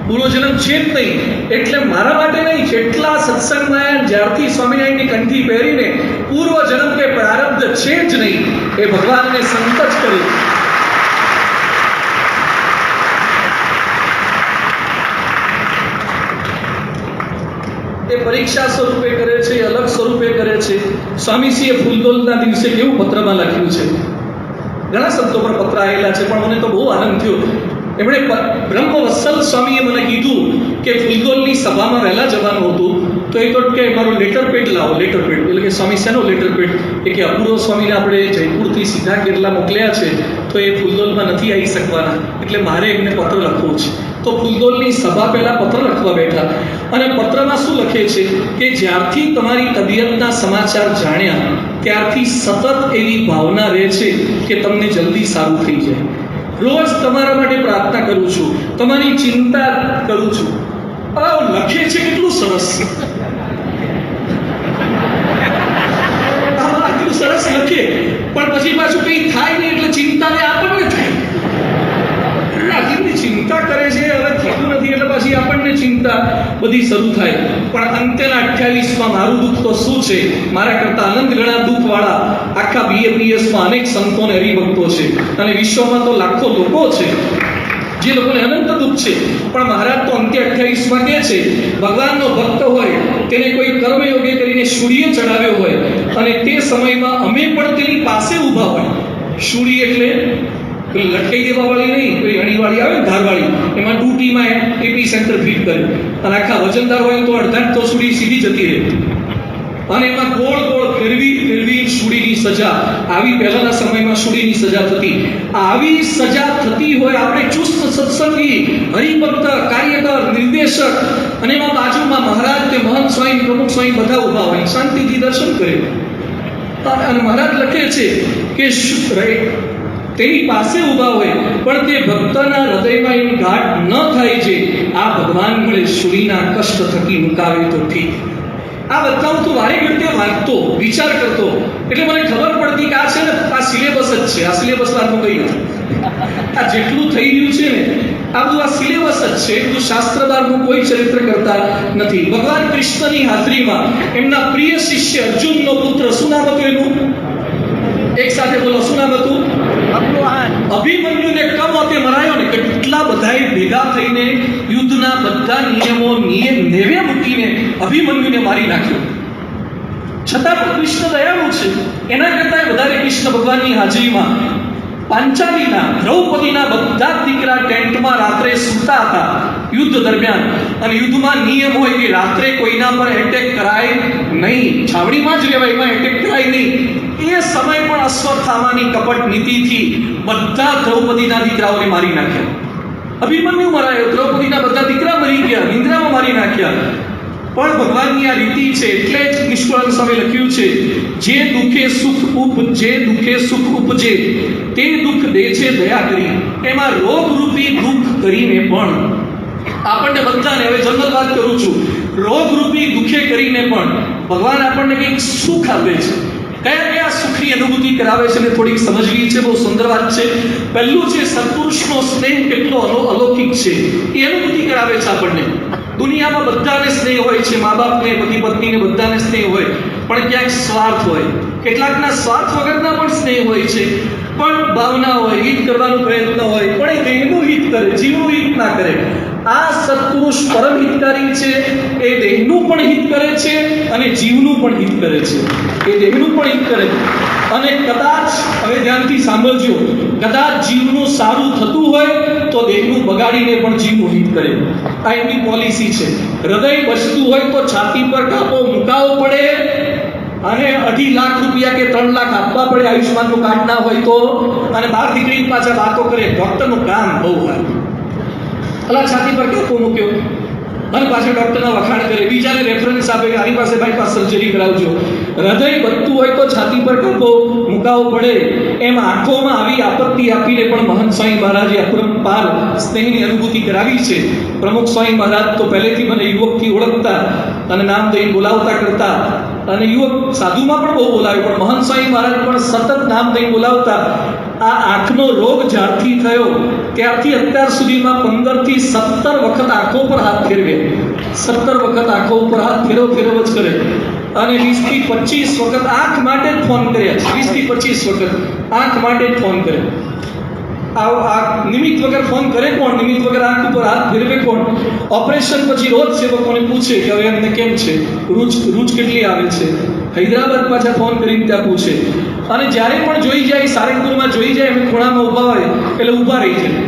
Speaker 1: પૂર્વજન્મ છે જ નહીં. એટલે મારા માટે નહીં, જેટલા સત્સંગમાં જ્યારથી સ્વામિનારાયણની કંઠી પહેરીને પૂર્વજન્મ કે પ્રારબ્ધ છે જ નહીં, એ ભગવાનને સંત જ કરે. એ પરીક્ષા સ્વરૂપે કરે છે, અલગ સ્વરૂપે કરે છે. સ્વામીશ્રીએ ફૂલદોલના દિવસે કેવું પત્રમાં લખ્યું છે. ઘણા સંતો પર પત્ર આવેલા છે, પણ મને તો બહુ આનંદ થયો. એમણે બ્રહ્મવત્સલ સ્વામીએ મને કીધું કે ફૂલદોલની સભામાં વહેલા જવાનું હતું, તો એ તો કે મારો લેટર પેડ લાવો. લેટર પેડ એટલે કે સ્વામી શેનો લેટર પેડ? એ કે અપૂર્વ સ્વામીને આપણે જયપુરથી સીધા કેરલા મોકલ્યા છે, તો એ ફૂલદોલમાં નથી આવી શકવાના, એટલે મારે એમને પત્ર લખવો છે. તો ફૂલદોલની સભા પહેલા પત્ર લખવા બેઠા અને પત્રમાં શું લખે છે કે જ્યારથી તમારી તબિયતના સમાચાર જાણ્યા ત્યારથી સતત એવી ભાવના રહે છે કે તમને જલ્દી સારું થઈ જાય. રોજ તમારા માટે પ્રાર્થના કરું છું, તમારી ચિંતા કરું છું. લખે છે કેટલું સરસ, આટલું સરસ લખે, પણ પછી પાછું કંઈ થાય નહીં એટલે ચિંતાને આપણને થાય. આટલી ચિંતા કરે છે, હવે થતું નથી એટલે પછી આપણને ચિંતા બધી શરૂ થાય. પણ અંત્યના 28માં મારું દુઃખ તો શું છે, મારા કરતા અનંત ગણા દુઃખવાળા આખા BAPSમાં અનેક સંતો અને હરિભક્તો છે, અને વિશ્વમાં તો લાખો લોકો છે જે લોકોને અનંત દુઃખ છે. પણ મહારાજ તો અંત્ય 28માં કહે છે, ભગવાનનો ભક્ત હોય તેને કોઈ કર્મયોગે કરીને શૂળીએ ચડાવ્યો હોય અને તે સમયમાં અમે પણ તેની પાસે ઊભા હોય. શૂળી એટલે પેલી લટકાઈ દેવા વાળી નહીં, પેલી અણીવાળી આવે ને ધારવાળી, એમાં ટૂટીમાં એપી સેન્ટર ફિટ કરે અને આખા વજનદાર હોય તો અડધા તો શૂળી સીધી જતી રહે અને એમાં ગોળ ગોળ ફેરવી શૂળીની સજા. આવી પહેલાના સમયમાં શૂળીની સજા થતી. આવી સજા થતી હોય, આપણે ચુસ્ત સત્સંગી હરિભક્ત કાર્યકર નિર્દેશક અને એમાં બાજુમાં મહારાજ કે મહંત સ્વામી પ્રમુખ સ્વામી બધા ઊભા હોય, શાંતિથી દર્શન કરે. અને મહારાજ લખે છે કે તેની પાસે ઊભા હોય પણ તે ભક્તના હૃદયમાં એની ગાંઠ ન થાય છે. આ ભગવાન મળે શૂળીના કષ્ટ થકી મુકાવે તો ઠીક. આ બધા હું તો વારે ઘડીએ વાંચતો, વિચાર કરતો, એટલે મને ખબર પડતી કે આ છે ને આ સિલેબસ જ છે. આ સિલેબસ વાતનું કંઈ નથી. આ જેટલું થઈ રહ્યું છે ને આ બધું આ સિલેબસ જ છે. બધું શાસ્ત્ર બહારનું કોઈ ચરિત્ર કરતા નથી. ભગવાન કૃષ્ણની હાજરીમાં એમના પ્રિય શિષ્ય અર્જુનનો પુત્ર, શું નામ હતું એનું? એક સાથે બોલો, શું નામ હતું? અભિમન્યુને કમોતે મરાયો ને. કેટલા બધાએ ભેગા થઈને યુદ્ધના બધા નિયમો નેવે મૂકીને અભિમન્યુને મારી નાખ્યો. છતાં પણ કૃષ્ણ દયાળુ છે. એના કરતા વધારે કૃષ્ણ ભગવાનની હાજરીમાં પાંચાલીના દ્રૌપદીના બધા દીકરા ટેન્ટમાં રાત્રે સૂતા હતા યુદ્ધ દરમિયાન. અને યુદ્ધમાં નિયમ હોય કે રાત્રે કોઈના પર એટેક કરાય નહીં, છાવણીમાં જ રહેવાય, એમાં એટેક કરાય નહીં. એ સમય પણ અશ્વત્થામાની કપટ નીતિથી બધા દ્રૌપદીના દીકરાઓને મારી નાખ્યા. અભિમન્યુ મરાયો, દ્રૌપદીના બધા દીકરા મરી ગયા, નિંદ્રામાં મારી નાખ્યા. પણ ભગવાનની આ રીતિ છે. એટલે જ નિષ્કુળાનંદ સ્વામી લખ્યું છે, જે દુઃખે સુખ ઉપજે તે દુઃખ દે છે દયા કરી. એમાં રોગરૂપી દુઃખ કરીને પણ આપણને બધાને, હવે જનરલ વાત કરું છું, રોગરૂપી દુઃખે કરીને પણ ભગવાન આપણને કંઈક સુખ આપે છે. કયા કયા સુખની અનુભૂતિ કરાવે છે ને થોડીક સમજવી છે. બહુ સુંદર વાત છે. પહેલું છે સત્પુરુષનો સ્નેહ કેટલો અલૌકિક છે એ અનુભૂતિ કરાવે છે આપણને. દુનિયામાં બધાને સ્નેહ હોય છે, મા બાપને, પતિ પત્નીને બધાને સ્નેહ હોય, પણ ક્યાંક સ્વાર્થ હોય. કેટલાકના સ્વાર્થ વગરના પણ સ્નેહ હોય છે, પણ ભાવના હોય, હિત કરવાનો પ્રયત્ન હોય, પણ એ દેહનું હિત કરે, જીવનું હિત ના કરે. આ સત્પુરુષ પરમ હિતકારી છે. એ દેહનું પણ હિત કરે છે અને જીવનું પણ હિત કરે છે. એ દેહનું પણ હિત કરે અને કદાચ, હવે ધ્યાનથી સાંભળજો, કદાચ જીવનું સારું થતું હોય તો દેહનું બગાડીને પણ જીવનું હિત કરે. આ એમની પોલિસી છે. હૃદય બચતું હોય તો છાતી પર કાપો મુકાવવો પડે અને 2.5 લાખ રૂપિયા કે 3 લાખ આપવા પડે આયુષ્માનનું કાર્ડ ના હોય તો. અને બહાર નીકળીને પાછા વાતો કરે, ડોક્ટરનું કામ બહુ સારું, અલા છાતી પર કાપો મૂક્યો અને પાછા ડોક્ટરના વખાણ કરે, બીજાને રેફરન્સ આપે કે આની પાસે બાયપાસ સર્જરી કરાવજો. હૃદય બચતું હોય તો છાતી પર કાપો મુકાવવો પડે. એમ આંખોમાં આવી આપત્તિ આપીને પણ મહંત સ્વામી મહારાજે અપરંપાર સ્નેહની અનુભૂતિ કરાવી છે. પ્રમુખ સ્વામી મહારાજ તો પહેલેથી મને યુવકથી ઓળખતા અને નામ દઈને બોલાવતા કરતા, અને યુવક સાધુમાં પણ બહુ બોલાવ્યો, પણ મહંત સ્વામી મહારાજ પણ સતત નામ દઈને બોલાવતા. આ આંખનો રોગ જ્યારથી થયો ત્યારથી અત્યાર સુધીમાં 15 થી 17 વખત આંખો પર હાથ ફેરવે. 17 વખત આંખો ઉપર હાથ ફેરવ જ કરે. અને 20 થી 25 વખત આંખ માટે જ ફોન કર્યા છે. 20 થી 25 વખત આંખ માટે જ ફોન કરે. આ નિમિત્ત વગર ફોન કરે કોણ? નિમિત્ત વગર આંખ ઉપર હાથ ફેરવે કોણ? ઓપરેશન પછી રોજ સેવકોને પૂછે કે હવે એમને કેમ છે, રૂચ કેટલી આવે છે. હૈદરાબાદ પાછા ફોન કરીને ત્યાં પૂછે. અને જ્યારે પણ જોઈ જાય, સારંગપુરમાં જોઈ જાય, અમે ખૂણામાં ઊભા હોય એટલે ઊભા રહી જાય.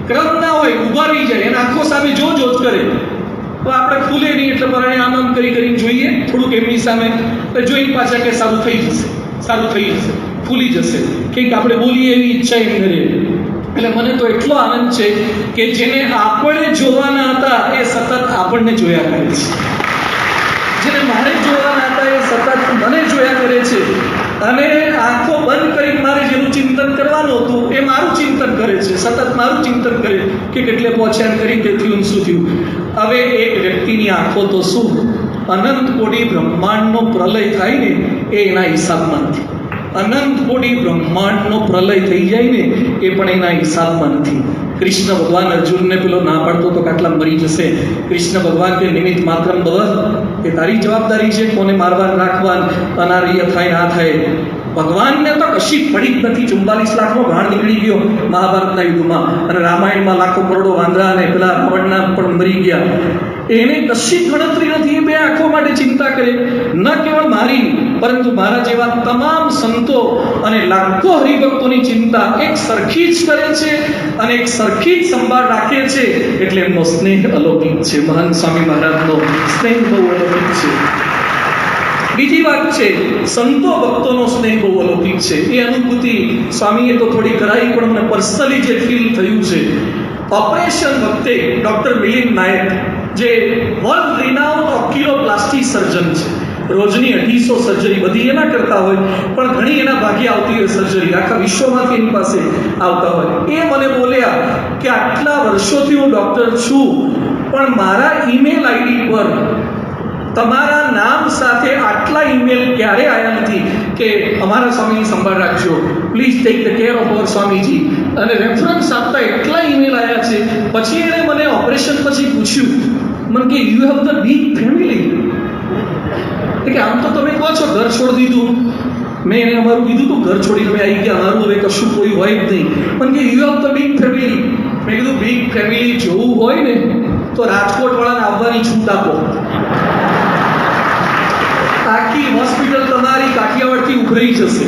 Speaker 1: ક્રમ ના હોય, ઊભા રહી જાય. એના આંખો સામે જો જ કરે તો આપણે ખુલે નહીં એટલે પરાણે આમ કરીને જોઈએ થોડુંક એમની સામે, તો જોઈને પાછા કે સારું થઈ જશે, ફૂલી જશે. કંઈક આપણે બોલીએ એવી ઈચ્છા એમને રહે. એટલે મને તો એટલો આનંદ છે કે જેને આપણે જોવાના હતા એ સતત આપણે આપણને જોયા કરે છે. જેને મારે જોવાના હતા એ સતત મને જોયા કરે છે. અને આંખો બંધ કરી મારે જેનું ચિંતન કરવાનું હતું એ મારું ચિંતન કરે છે, સતત મારું ચિંતન કરે કે કેટલે પહોંચ્યા કરી, કે થયું શું થયું. હવે એક વ્યક્તિની આંખો તો શું, અનંત કોટી બ્રહ્માંડનો પ્રલય થાય ને એ એના હિસાબમાં નથી. અનંત કોટી બ્રહ્માંડનો પ્રલય થઈ જાય ને એ પણ એના હિસાબમાં નથી. કૃષ્ણ ભગવાન અર્જુનને પેલો ના પાડતો તો કાટલા મરી જશે. કૃષ્ણ ભગવાન કે નિમિત્ત માત્રમ ભવ, એ તારી જવાબદારી છે કોને મારવાન રાખવાન, અનાર્ય થાય ના થાય. ભગવાનને તો કશી પડી જ નથી. 44 લાખનો ભાણ નીકળી ગયો મહાભારતના યુદ્ધમાં, અને રામાયણમાં લાખો કરોડો વાંદરા અને પેલા રાવણના પણ મરી ગયા. એને કશી ગણતરી નથી. એ બે આંખો માટે ચિંતા કરે. ન કેવળ મારી, પરંતુ મારા જેવા તમામ સંતો અને લાખો હરિભક્તોની ચિંતા એક સરખી જ કરે છે અને એક સરખી જ સંભાળ રાખે છે. એટલે એમનો સ્નેહ અલૌકિક છે. મહાન સ્વામી મહારાજનો સ્નેહ બહુ અલૌકિક છે. બીજી વાત છે, સંતો ભક્તોનો સ્નેહ બહુ અલૌકિક છે. એ અનુભૂતિ સ્વામીએ તો થોડી કરાઈ, પણ મને પર્સનલી જે ફીલ થયું છે, ઓપરેશન વખતે ડૉક્ટર મિલિંદ નાયક, જે વર્લ્ડ રિનાઉન્ડ ઓક્યુલોપ્લાસ્ટી સર્જન છે, રોજની 250 સર્જરી બધી એના કરતા હોય, પણ ઘણી એના ભાગ્ય આવતી હોય સર્જરી, આખા વિશ્વમાંથી એની પાસે આવતા હોય. એ મને બોલ્યા કે આટલા વર્ષોથી હું ડૉક્ટર છું, પણ મારા ઈમેલ આઈડી પર તમારા નામ સાથે આટલા ઈમેલ ક્યારે આવ્યા નથી કે અમારા સ્વામીની સંભાળ રાખજો, please take the care of our Swamiji. અને રેફરન્સ આપતા એટલા ઈમેલ આવ્યા છે. પછી એણે મને ઓપરેશન પછી પૂછ્યું, મને કે you have the big family. કે આમ તો તમે કહો છો ઘર છોડી દીધું, મેં એને અમારું કીધું તું ઘર છોડી તમે આવી ગયા, અમારું હવે કશું કોઈ હોય જ નહીં. પણ કે you have the big family. મેં કીધું બિગ ફેમિલી જોવું હોય ને તો રાજકોટવાળાને આવવાની છૂટ આપો. આખી હોસ્પિટલ તમારી કાઠિયાવાડથી ઉભરાઈ જશે.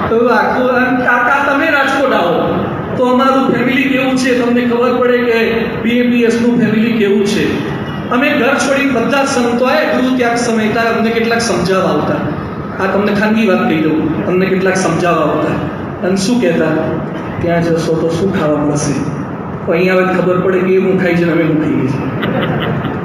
Speaker 1: તો આખું કાકા તમે રાજકોટ આવો તો અમારું ફેમિલી કેવું છે તમને ખબર પડે કે BMBSનું ફેમિલી કેવું છે. અમે ઘર છોડીને બધા સંતોએ ગુરુ ત્યાગ સમય ત્યારે અમને કેટલાક સમજાવવા આવતા. આ તમને ખાનગી વાત કહી દઉં, અમને કેટલાક સમજાવવા આવતા અને શું કહેતા, ત્યાં જશો તો શું ખાવા મળશે, તો અહીંયા હવે ખબર પડે કે એ હું ખાઈ છે ને અમે હું ખાઈએ છીએ.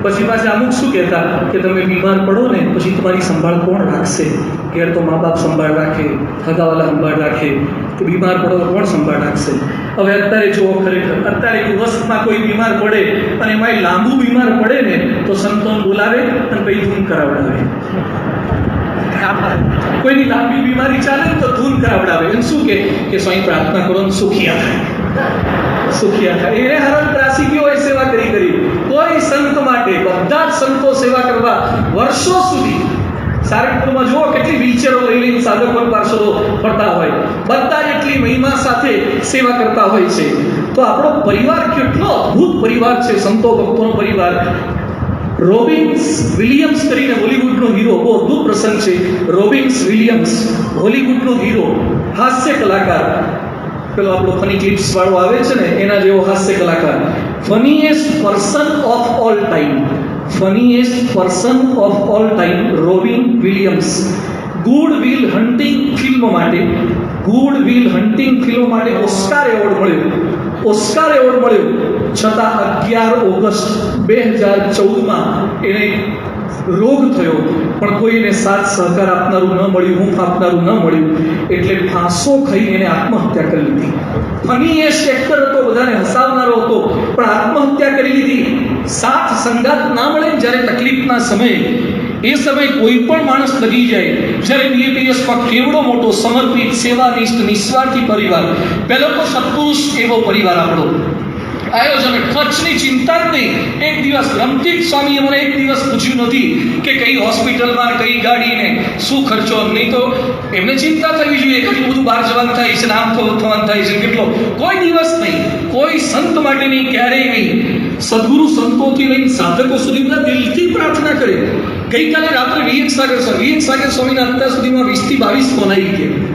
Speaker 1: પછી પાછા અમુક શું કહેતા કે તમે બીમાર પડો ને પછી તમારી સંભાળ કોણ રાખશે, ઘેર તો મા બાપ સંભાળ રાખે, હગાવાલા સંભાળ રાખે, તો બીમાર પડો તો કોણ સંભાળ રાખશે. હવે અત્યારે જુઓ, ખરેખર અત્યારે દિવસમાં કોઈ બીમાર પડે અને એમાં લાંબુ બીમાર પડે ને તો સંતોન બોલાવે અને પછી ધૂન કરાવડાવે. કોઈની લાંબી બીમારી ચાલે ને તો ધૂન કરાવડાવે. એને શું કે સ્વામી પ્રાર્થના કરો ને સુખિયા થાય, સુખિયા થાય. એને હરણ ત્રાસી ગયો હોય સેવા કરી કરી. કોઈ સંત માટે બધા જ સંતો સેવા કરવા વર્ષો સુધી સારંગપુરમાં જુઓ કેટલી વ્હીલચેરો લઈ લઈને સાધકો પાર્ષદો ફરતા હોય, બધા જ એટલી મહિમા સાથે સેવા કરતા હોય છે. તો આપણો પરિવાર કેટલો અદ્ભુત પરિવાર છે, સંતો ભક્તોનો પરિવાર. રોબિન્સ વિલિયમ્સ કરીને હોલીવુડનો હીરો, બહુ અદ્ભુત પ્રસંગ છે. રોબિન્સ વિલિયમ્સ હોલીવુડનો હીરો, હાસ્ય કલાકાર, પેલો આપણો ફની ક્લિપ્સ વાળો આવે છે ને એના જેવો હાસ્ય કલાકાર, funniest person of all time, funniest person of all time Robin Williams. Good will hunting film માટે ઓસ્કાર એવોર્ડ મળ્યો. ઓસ્કાર એવોર્ડ મળ્યો છતાં 11 ઓગસ્ટ 2014માં એને રોગ થયો, પણ કોઈને સાથ સહકાર આપનારું ન મળ્યું, હૂંફ આપનારું ન મળ્યું, એટલે ફાંસો ખાઈ એને આત્મહત્યા કરી લીધી. ફનીએસ્ટ એક્ટર હતો, બધાને હસાવનારો હતો, પણ આત્મહત્યા કરી લીધી. સાથ સંગાત ના મળે જ્યારે તકલીફના સમયે, એ સમયે કોઈ પણ માણસ લગી જાય. જ્યારે BMBSમાં કેવડો મોટો સમર્પિત સેવાનિષ્ઠ નિસ્વાર્થી પરિવાર, પહેલો તો સત્પુરુષ એવો પરિવાર આપણો. આયોજન ખર્ચની ચિંતા જ નહીં. એક દિવસ રમતીક સ્વામીએ મને એક દિવસ પૂછ્યું નથી કે કઈ હોસ્પિટલમાં કઈ ગાડીને શું ખર્ચો, નહીં તો એમને ચિંતા થવી જોઈએ કેટલું બધું બહાર જવાનું થાય છે, આમ થવાનું થાય છે, કેટલો. કોઈ દિવસ નહીં, કોઈ સંત માટે નહીં, ક્યારેય નહીં. સદગુરુ સંતોથી લઈને સાધકો સુધી બધા દિલથી પ્રાર્થના કરે. ગઈકાલે રાત્રે VX સાગર સ્વામીના અત્યાર સુધીમાં 20 થી 22 ફોન આવી ગયા.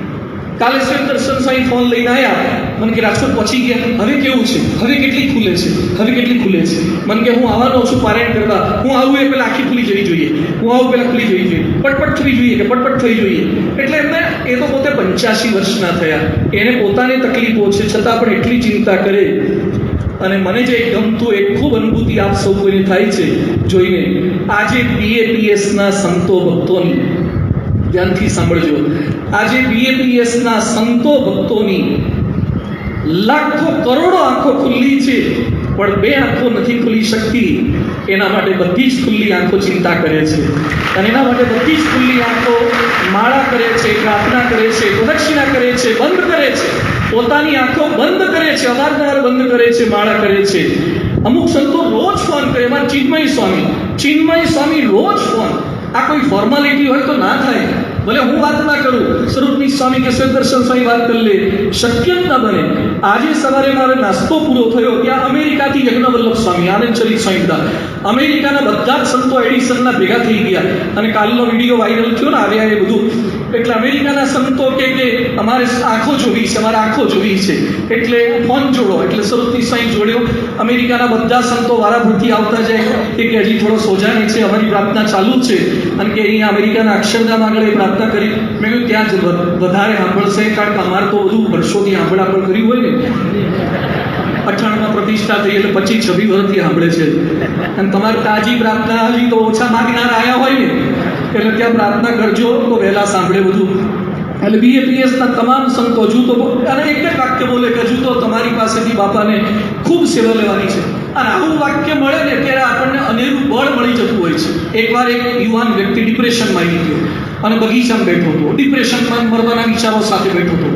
Speaker 1: કાલે સ્વયં દર્શન સાંઈ ફોન લઈને આવ્યા, મને કે રાજકોટ પહોંચી ગયા, હવે કેવું છે, હવે કેટલી ખુલે છે, હવે કેટલી ખુલે છે. મને કે હું આવવાનો છું પારાયણ કરવા, હું આવું એ પહેલાં આખી ખુલી જવી જોઈએ, હું આવું પહેલાં ખુલી જવી જોઈએ, પટપટ થવી જોઈએ કે પટપટ થવી જોઈએ. એટલે એમને, એ તો પોતે 85 વર્ષના થયા, એને પોતાને તકલીફો છે છતાં પણ એટલી ચિંતા કરે. અને મને જે ગમતું, એક ખૂબ અનુભૂતિ આપ સૌ કોઈને થાય છે જોઈને આજે બીએપીએસના સંતો ભક્તોની, ધ્યાનથી સાંભળજો, આજે બીએપીએસના સંતો ભક્તોની લાખો કરોડો આંખો ખુલ્લી છે, પણ બે આંખો નથી ખુલી શકતી. એના માટે બધી જ ખુલ્લી આંખો ચિંતા કરે છે, અને એના માટે બધી જ ખુલ્લી આંખો માળા કરે છે, પ્રાર્થના કરે છે, પ્રદક્ષિણા કરે છે, બંધ કરે છે, પોતાની આંખો બંધ કરે છે, અવારનવાર બંધ કરે છે, માળા કરે છે. અમુક સંતો રોજ ફોન કરે, એમાં ચિન્મય સ્વામી રોજ ફોન. આ કોઈ ફોર્માલિટી હોય તો ના થાય, ભલે હું વાત ના કરું, સ્વરૂપની સ્વામી કે દર્શન સ્વામી વાત કરી લે, શક્ય જ ના બને. આજે સવારે મારો નાસ્તો પૂરો થયો, ત્યાં અમેરિકાથી યજ્ઞવલ્લભ સ્વામી, આનંદચરિત સ્વામી હતા, અમેરિકાના બધા જ સંતો એડિસનના ભેગા થઈ ગયા, અને કાલનો વિડીયો વાયરલ થયો ને આવ્યા એ બધું. એટલે અમેરિકાના સંતો કે અમારે આંખો જોવી છે, અમારે આંખો જોવી છે, એટલે ફોન જોડો. એટલે સ્વરૂપની સ્વામી જોડ્યો. અમેરિકાના બધા સંતો વારાફરતી આવતા જાય કે હજી થોડો સોજાની છે, અમારી પ્રાર્થના ચાલુ જ છે, અને કે અહીંયા અમેરિકાના અક્ષરધામ આગળ એ પ્રાર્થના કરી. મેં કહ્યું ત્યાં જ વધારે સાંભળશે, કારણ કે અમારે તો બધું વર્ષોથી સાંભળા પણ કર્યું હોય ને. 98માં પ્રતિષ્ઠા થઈ એટલે 25-26 વર્ષથી સાંભળે છે, અને તમારે તાજી પ્રાર્થના હજી તો ઓછા માગનાર આવ્યા હોય ને, એટલે ત્યાં પ્રાર્થના કરજો તો વહેલા સાંભળે બધું. એટલે બીએપીએસના તમામ સંતો હજુ તો, અને એક જ વાક્ય બોલે કે હજુ તો તમારી પાસેથી બાપાને ખૂબ સેવા લેવાની છે. અને આવું વાક્ય મળે ને ત્યારે આપણને અનેરું બળ મળી જતું હોય છે. એકવાર એક યુવાન વ્યક્તિ ડિપ્રેશનમાં આવી ગયો અને બગીચામાં બેઠો હતો, ડિપ્રેશનમાં મરવાના વિચારો સાથે બેઠો હતો.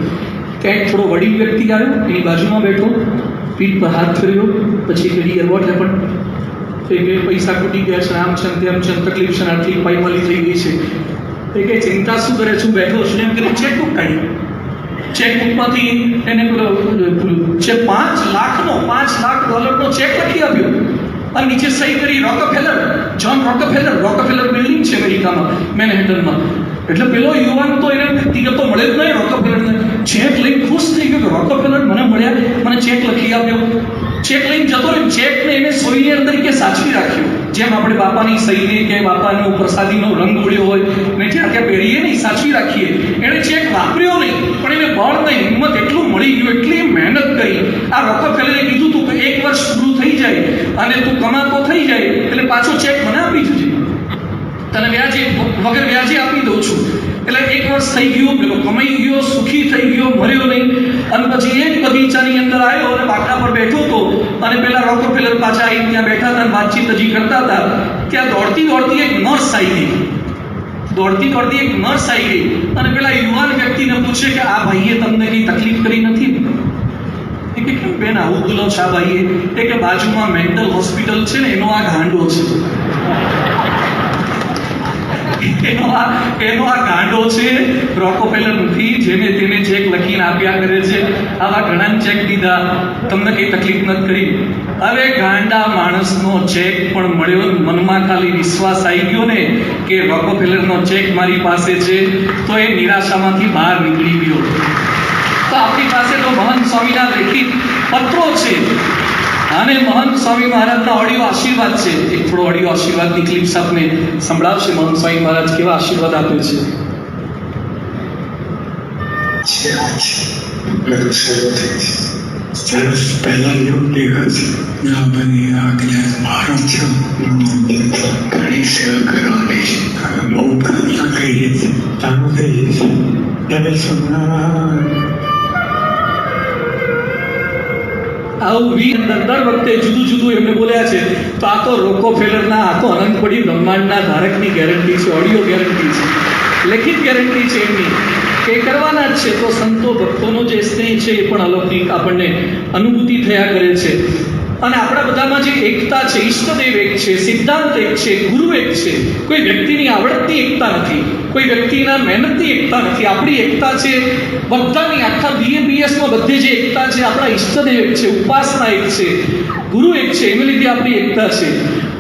Speaker 1: ક્યાંક થોડો વડીલ વ્યક્તિ આવ્યો, એની બાજુમાં બેઠો, પીઠ પર હાથ ફેર્યો, પછી કે ડિયર વોટ હેપન, કે પૈસા ખૂટી ગયા છે, આમ છે તેમ છે, તકલીફ છે, આટલી પાયમાલી થઈ ગઈ છે. એ કે ચિંતા શું કરે, છું બેઠો છું, એમ કરીને ચેકબુક કાઢી. ચેકબુકમાંથી એને છે $5 લાખનો ચેક લખી આપ્યો, અને નીચે સહી કરી રોકફેલર, જ્હોન રોકફેલર બિલ્ડિંગ છે અમેરિકામાં, મેનહેટનમાં. એટલે પેલો યુવાન તો એને વ્યક્તિગતો મળે જ નહીં રોકફેલરને, ચેક લઈને ખુશ થઈ ગયો કે રોકફેલર મને મળ્યા, મને ચેક લખી આપ્યો. ચેક લઈને જતો રહ્યો, ચેકને એને સોયર તરીકે સાચવી રાખ્યો, જેમ આપણે બાપાની સહીને કે બાપાનો પ્રસાદીનો રંગ ઉડ્યો હોય ને જ્યાં ત્યાં પહેરીએ નહીં, સાચવી રાખીએ. એણે ચેક વાપર્યો નહીં, પણ એને બળ નહીં, હિંમત એટલું મળી ગયું, એટલી મહેનત કરી. આ રોકફેલરે કીધું તું કે 1 વર્ષ પૂરું થઈ જાય અને તું કમાતો થઈ જાય એટલે પાછો ચેક મને આપી જજે, તને વ્યાજે વગર વ્યાજે આપી દઉં છું. એટલે 1 વર્ષ થઈ ગયું, પેલો કમાઈ ગયો, સુખી થઈ ગયો, મર્યો નહીં. અને પછી એક બગીચાની અંદર આવ્યો અને બાકડા પર બેઠો હતો, અને પેલા રોકફેલર પાછા આવી ત્યાં બેઠા હતા, વાતચીત હજી કરતા હતા. ત્યાં દોડતી એક નર્સ આવી ગઈ, અને પેલા યુવાન વ્યક્તિને પૂછે કે આ ભાઈએ તમને કઈ તકલીફ કરી નથી? એ કે કેમ બેન આવું બોલો છો આ ભાઈએ? એ કે બાજુમાં મેન્ટલ હોસ્પિટલ છે ને એનો આ ગાંડો છે, એનો આ ગાંડો છે, રોકફેલર નથી, જેને તેને ચેક લખીને આપ્યા કરે છે. આવા ઘણા ચેક દીધા, તમને કઈ તકલીફ નથી કરી. હવે ગાંડા માણસનો ચેક પણ મળ્યો, મનમાં ખાલી વિશ્વાસ આવી ગયો ને કે રોકફેલરનો ચેક મારી પાસે છે, તો એ નિરાશામાંથી બહાર નીકળી ગયો. તો આપણી પાસે તો મહંત સ્વામીના લેખિત પત્રો છે, અને મહંત સ્વામી મહારાજના ઓડિયો આશીર્વાદ છે. એક થોડો ઓડિયો આશીર્વાદની ક્લિપ્સ આપને સંભળાવશે. મહંત સ્વામી મહારાજ કેવા આશીર્વાદ આપે છે.
Speaker 3: સરસ પહેલા યોગ દેખા છે, ના બની આગળ મારો છો ઘણી સેવા કરવાની છે, બહુ પ્રાર્થના કરીએ છીએ, ચાલુ કરીએ છીએ. ત્યારે સોમનાથ
Speaker 1: આવું દર વખતે જુદું એમને બોલ્યા છે. તો આ તો રોકોફેલરના, આ તો અનંતપડી બ્રહ્માંડના ધારકની ગેરંટી છે, ઓડિયો ગેરંટી છે, લેખિત ગેરંટી છે એમની કે કરવાના જ છે. તો સંતો ભક્તોનો જે સ્નેહ છે એ પણ અલૌકિક આપણને અનુભૂતિ થયા કરે છે. અને આપણા બધામાં જે એકતા છે, ઈષ્ટદેવ એક છે, સિદ્ધાંત એક છે, ગુરુ એક છે. કોઈ વ્યક્તિની આવડતની એકતા નથી, કોઈ વ્યક્તિના મહેનતની એકતા નથી, આપણી એકતા છે બધાની. આખા બીએપીએસમાં બધે જે એકતા છે, આપણા ઈષ્ટદેવ એક છે, ઉપાસના એક છે, ગુરુ એક છે, એને લીધે આપણી એકતા છે.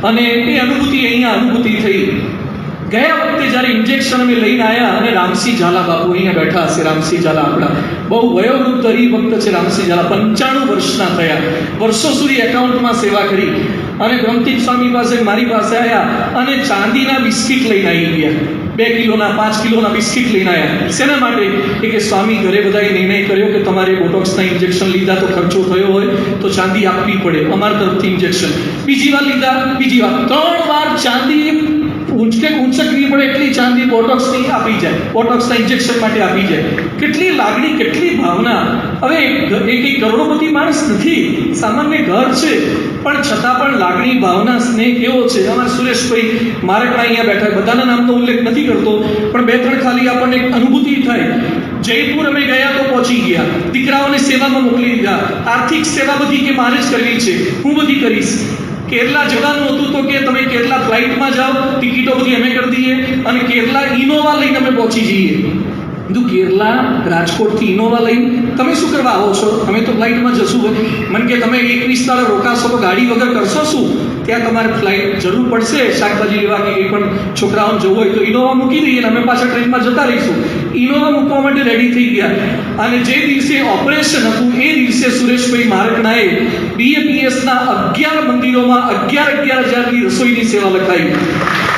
Speaker 1: અને એ અનુભૂતિ અહીંયા અનુભૂતિ થઈ. ગયા વખતે જ્યારે ઇન્જેક્શન અમે લઈને આવ્યા, અને રામસિંહ ઝાલા બાપુ અહીંયા બેઠા હશે. રામસિંહ ઝાલા આપણા બહુ વયોવૃદ્ધ હરિભક્ત છે. રામસિંહ ઝાલા 95 વર્ષના થયા, વર્ષો સુધી એકાઉન્ટમાં સેવા કરી, અને બ્રહ્મતીજ સ્વામી પાસે, મારી પાસે આવ્યા, અને ચાંદીના બિસ્કિટ લઈને આવી ગયા. 2 કિલોના 5 કિલોના બિસ્કિટ લઈને આવ્યા. શેના માટે? કે સ્વામી ઘરે બધાએ નિર્ણય કર્યો કે તમારે બોટોક્સના ઇન્જેક્શન લીધા તો ખર્ચો થયો હોય તો ચાંદી આપવી પડે, અમારા તરફથી ઇન્જેક્શન. બીજી વાર લીધા, બીજી વાર, 3 વાર ચાંદી ઊંચકવી પડે એટલી ચાંદી બોટોક્સની આપી જાય, બોટોક્સના ઇન્જેક્શન માટે આપી જાય. કેટલી લાગણી, કેટલી ભાવના. હવે એ કંઈ કરોડોપતિ માણસ નથી, સામાન્ય ઘર છે, પણ છતાં પણ લાગણી, ભાવના, સ્નેહ કેવો છે. અમારા સુરેશભાઈ મારકણા અહીંયા બેઠા, બધાના નામનો ઉલ્લેખ નથી કરતો, પણ બે ત્રણ ખાલી આપણને એક અનુભૂતિ થાય. જયપુર અમે ગયા તો પહોંચી ગયા, દીકરાઓને સેવામાં મોકલી દીધા. આર્થિક સેવા બધી કે મારે જ કરવી છે, હું બધી કરીશ. કેરલા જવાનું હતું તો કે તમે કેરલા ફ્લાઇટમાં જાઓ, ટિકિટો બધી અમે કરી દઈએ, અને કેરલા ઇનોવા લઈને અમે પહોંચી જઈએ. કીધું કેરલા રાજકોટથી ઇનોવા લઈને તમે શું કરવા આવો છો? અમે તો ફ્લાઇટમાં જશું. મને કે તમે 21 દાડા રોકાશો તો ગાડી વગર કરશો શું? ત્યાં તમારે ફ્લાઇટ જરૂર પડશે, શાકભાજી લેવા કે કંઈ પણ છોકરાઓને જવું હોય તો ઇનોવા મૂકી દઈએ, અમે પાછા ટ્રેનમાં જતા રહીશું. ઇનોવા મૂકવા માટે રેડી થઈ ગયા. અને જે દિવસે ઓપરેશન હતું એ દિવસે સુરેશભાઈ મારકણાએ BAPSના 11 મંદિરોમાં 11,000ની રસોઈની સેવા લખાવી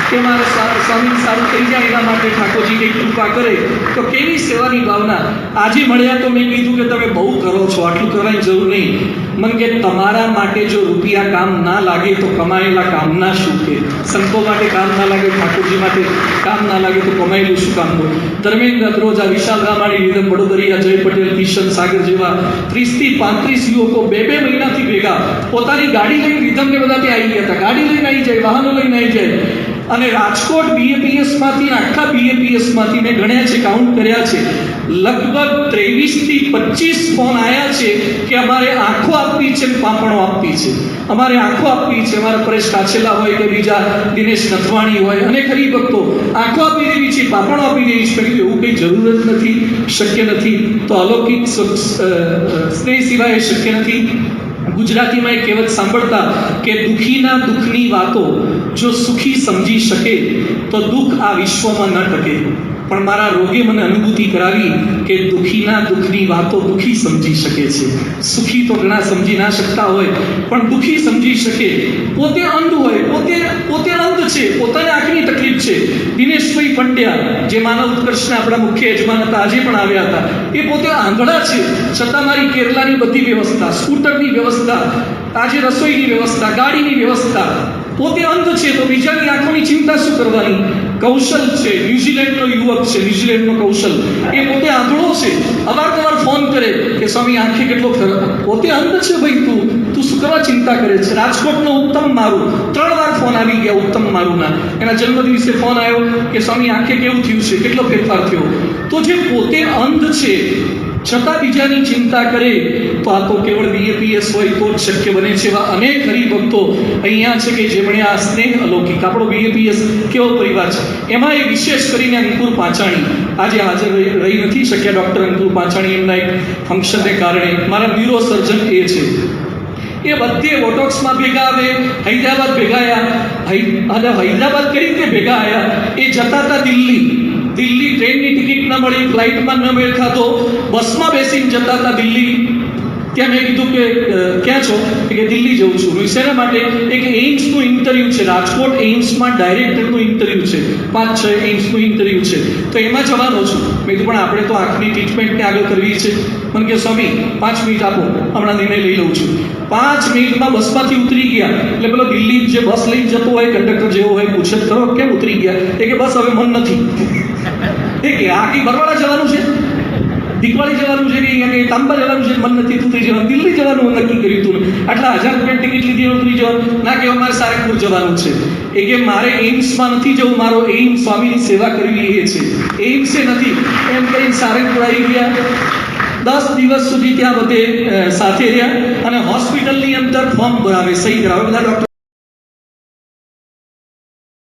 Speaker 1: કે મારે સ્વામી સારું થઈ જાય, એના માટે ઠાકોરજી કંઈક કૃપા કરે. તો કેવી સેવાની ભાવના. આજે મળ્યા તો મેં કીધું કે તમે બહુ કરો છો, આટલું કરવાની જરૂર નહીં. મને કે તમારા માટે જો રૂપિયા કામ ના લાગે તો કમાયેલા કામના શું? કે સંતો માટે કામ ના લાગે, ઠાકોરજી માટે કામ ના લાગે તો કમાયેલું શું કામ હોય? ધર્મેન્દ્ર અદરોજ, વિશાલ રામાણી, નીરમ વડોદરિયા, જય પટેલ, કિશન સાગર જેવા 30 થી 35 યુવકો 2 મહિનાથી ભેગા પોતાની ગાડી લઈને રીધમને બધા ત્યાં આવી ગયા હતા. ગાડી લઈને આવી જાય, વાહનો લઈને આવી જાય. અને રાજકોટ BAPSમાંથી, આખા BAPSમાંથી મેં ગણ્યા છે, કાઉન્ટ કર્યા છે, લગભગ 23 થી 25 ફોન આવ્યા છે કે અમારે આંખો આપવી છે, પાપણો આપવી છે, અમારે આંખો આપવી છે. અમારા પરેશ કાછેલા હોય કે બીજા દિનેશ નથવાણી હોય, અને ખરી ભક્તો આંખો આપી દેવી છે, પાપણો આપી દેવી છે. એવું કંઈ જરૂર જ નથી, શક્ય નથી. તો અલૌકિક સ્નેહ સિવાય શક્ય નથી. ગુજરાતીમાં એક કહેવત સાંભળતા કે દુઃખીના દુઃખની વાતો જો સુખી સમજી શકે તો દુઃખ આ વિશ્વમાં ન ટકે. પણ મારા રોગે મને અનુભૂતિ કરાવી કે દુઃખીના દુઃખની વાતો દુઃખી સમજી શકે છે. સુખી તો ઘણા સમજી ના શકતા હોય, પણ દુઃખી સમજી શકે. પોતે અંધ હોય, પોતે અંધ છે, પોતાને આંખની તકલીફ છે. દિનેશભાઈ પંડ્યા, જે માનવ ઉત્કર્ષના આપણા મુખ્ય યજમાન હતા, આજે પણ આવ્યા હતા, એ પોતે આંધળા છે, છતાં મારી કેરલાની બધી વ્યવસ્થા, સ્કૂટરની વ્યવસ્થા, આજે રસોઈની વ્યવસ્થા, ગાડીની વ્યવસ્થા. પોતે અંધ છે તો બીજાની આંખોની ચિંતા શું કરવાની? કૌશલ છે, ન્યુઝીલેન્ડનો યુવક છે, ન્યુઝીલેન્ડનો કૌશલ, એ પોતે આંધળો છે, અવારનવાર ફોન કરે કે સ્વામી આંખે કેટલો ફરક. પોતે અંધ છે ભાઈ, તું શું કરવા ચિંતા કરે છે? રાજકોટનો ઉત્તમ મારું 3 વાર ફોન આવી ગયા, ઉત્તમ મારુંના. એના જન્મદિવસે ફોન આવ્યો કે સ્વામી આંખે કેવું થયું છે, કેટલો ફેરફાર થયો. તો જે પોતે અંધ છે છતાં બીજાની ચિંતા કરે તો આ તો કેવળ BAPS હોય તો જ શક્ય બને છે. એવા અનેક હરિભક્તો અહીંયા છે કે જેમણે આ સ્નેહ અલૌકિક, આપણો BAPS કેવો પરિવાર છે. એમાં એ વિશેષ કરીને અંકુર પાંચાણી આજે હાજર રહી નથી શક્યા. ડૉક્ટર અંકુર પાંચાણી એમના એક ફંક્શનને કારણે, મારા ન્યુરો સર્જન એ છે, એ બધે બોટોક્સમાં ભેગા આવે, હૈદરાબાદ ભેગા આવ્યા. અને હૈદરાબાદ કઈ રીતે ભેગા આવ્યા? એ જતા હતા દિલ્હી ટ્રેનની ટિકિટ ન મળી, ફ્લાઇટમાં ન મેળ ખાતો, બસમાં બેસીને જતા હતા દિલ્હી. ત્યાં મેં કીધું કે ક્યાં છો? કે દિલ્હી જઉં છું. શેના માટે? એક એઇમ્સનું ઇન્ટરવ્યૂ છે, રાજકોટ એઇમ્સમાં ડાયરેક્ટરનું ઇન્ટરવ્યૂ છે, 5-6 એઇમ્સનું ઇન્ટરવ્યૂ છે, તો એમાં જવાનો છું. મેં કીધું પણ આપણે તો આંખની ટ્રીટમેન્ટને આગળ કરવી છે. મને કે સ્વામી 5 મિનિટ આપો, હમણાં નિર્ણય લઈ લઉં છું. 5 મિનિટમાં બસમાંથી ઉતરી ગયા. એટલે પેલો દિલ્હી જે બસ લઈને જતો હોય, કંડક્ટર જેવો હોય, પૂછે કરો કેમ ઉતરી ગયા? એ કે બસ હવે મન નથી. એ કે આ કંઈ બરવાડા જવાનું છે, દીકવાળી જવાનું છે, કે તાંબા જવાનું છે, મન નથી ઉતરી જવાનું. દિલ્હી જવાનું નક્કી કર્યું હતું, આટલા 1000 રૂપિયા ટિકિટ લીધી, ઉતરી જવાનું ના, કે અમારે સારંગપુર જવાનું છે. એ કે મારે એઇમ્સમાં નથી જવું, મારો એઇમ સ્વામીની સેવા કરવી એ છે, એઇમ્સે નથી. એમ કરીને સારંગપુર આવી ગયા. 10 દિવસ સુધી ત્યાં બધે સાથે રહ્યા, અને હોસ્પિટલની અંદર ફોર્મ ભરાવે, સહી કરાવે બધા ડૉક્ટર.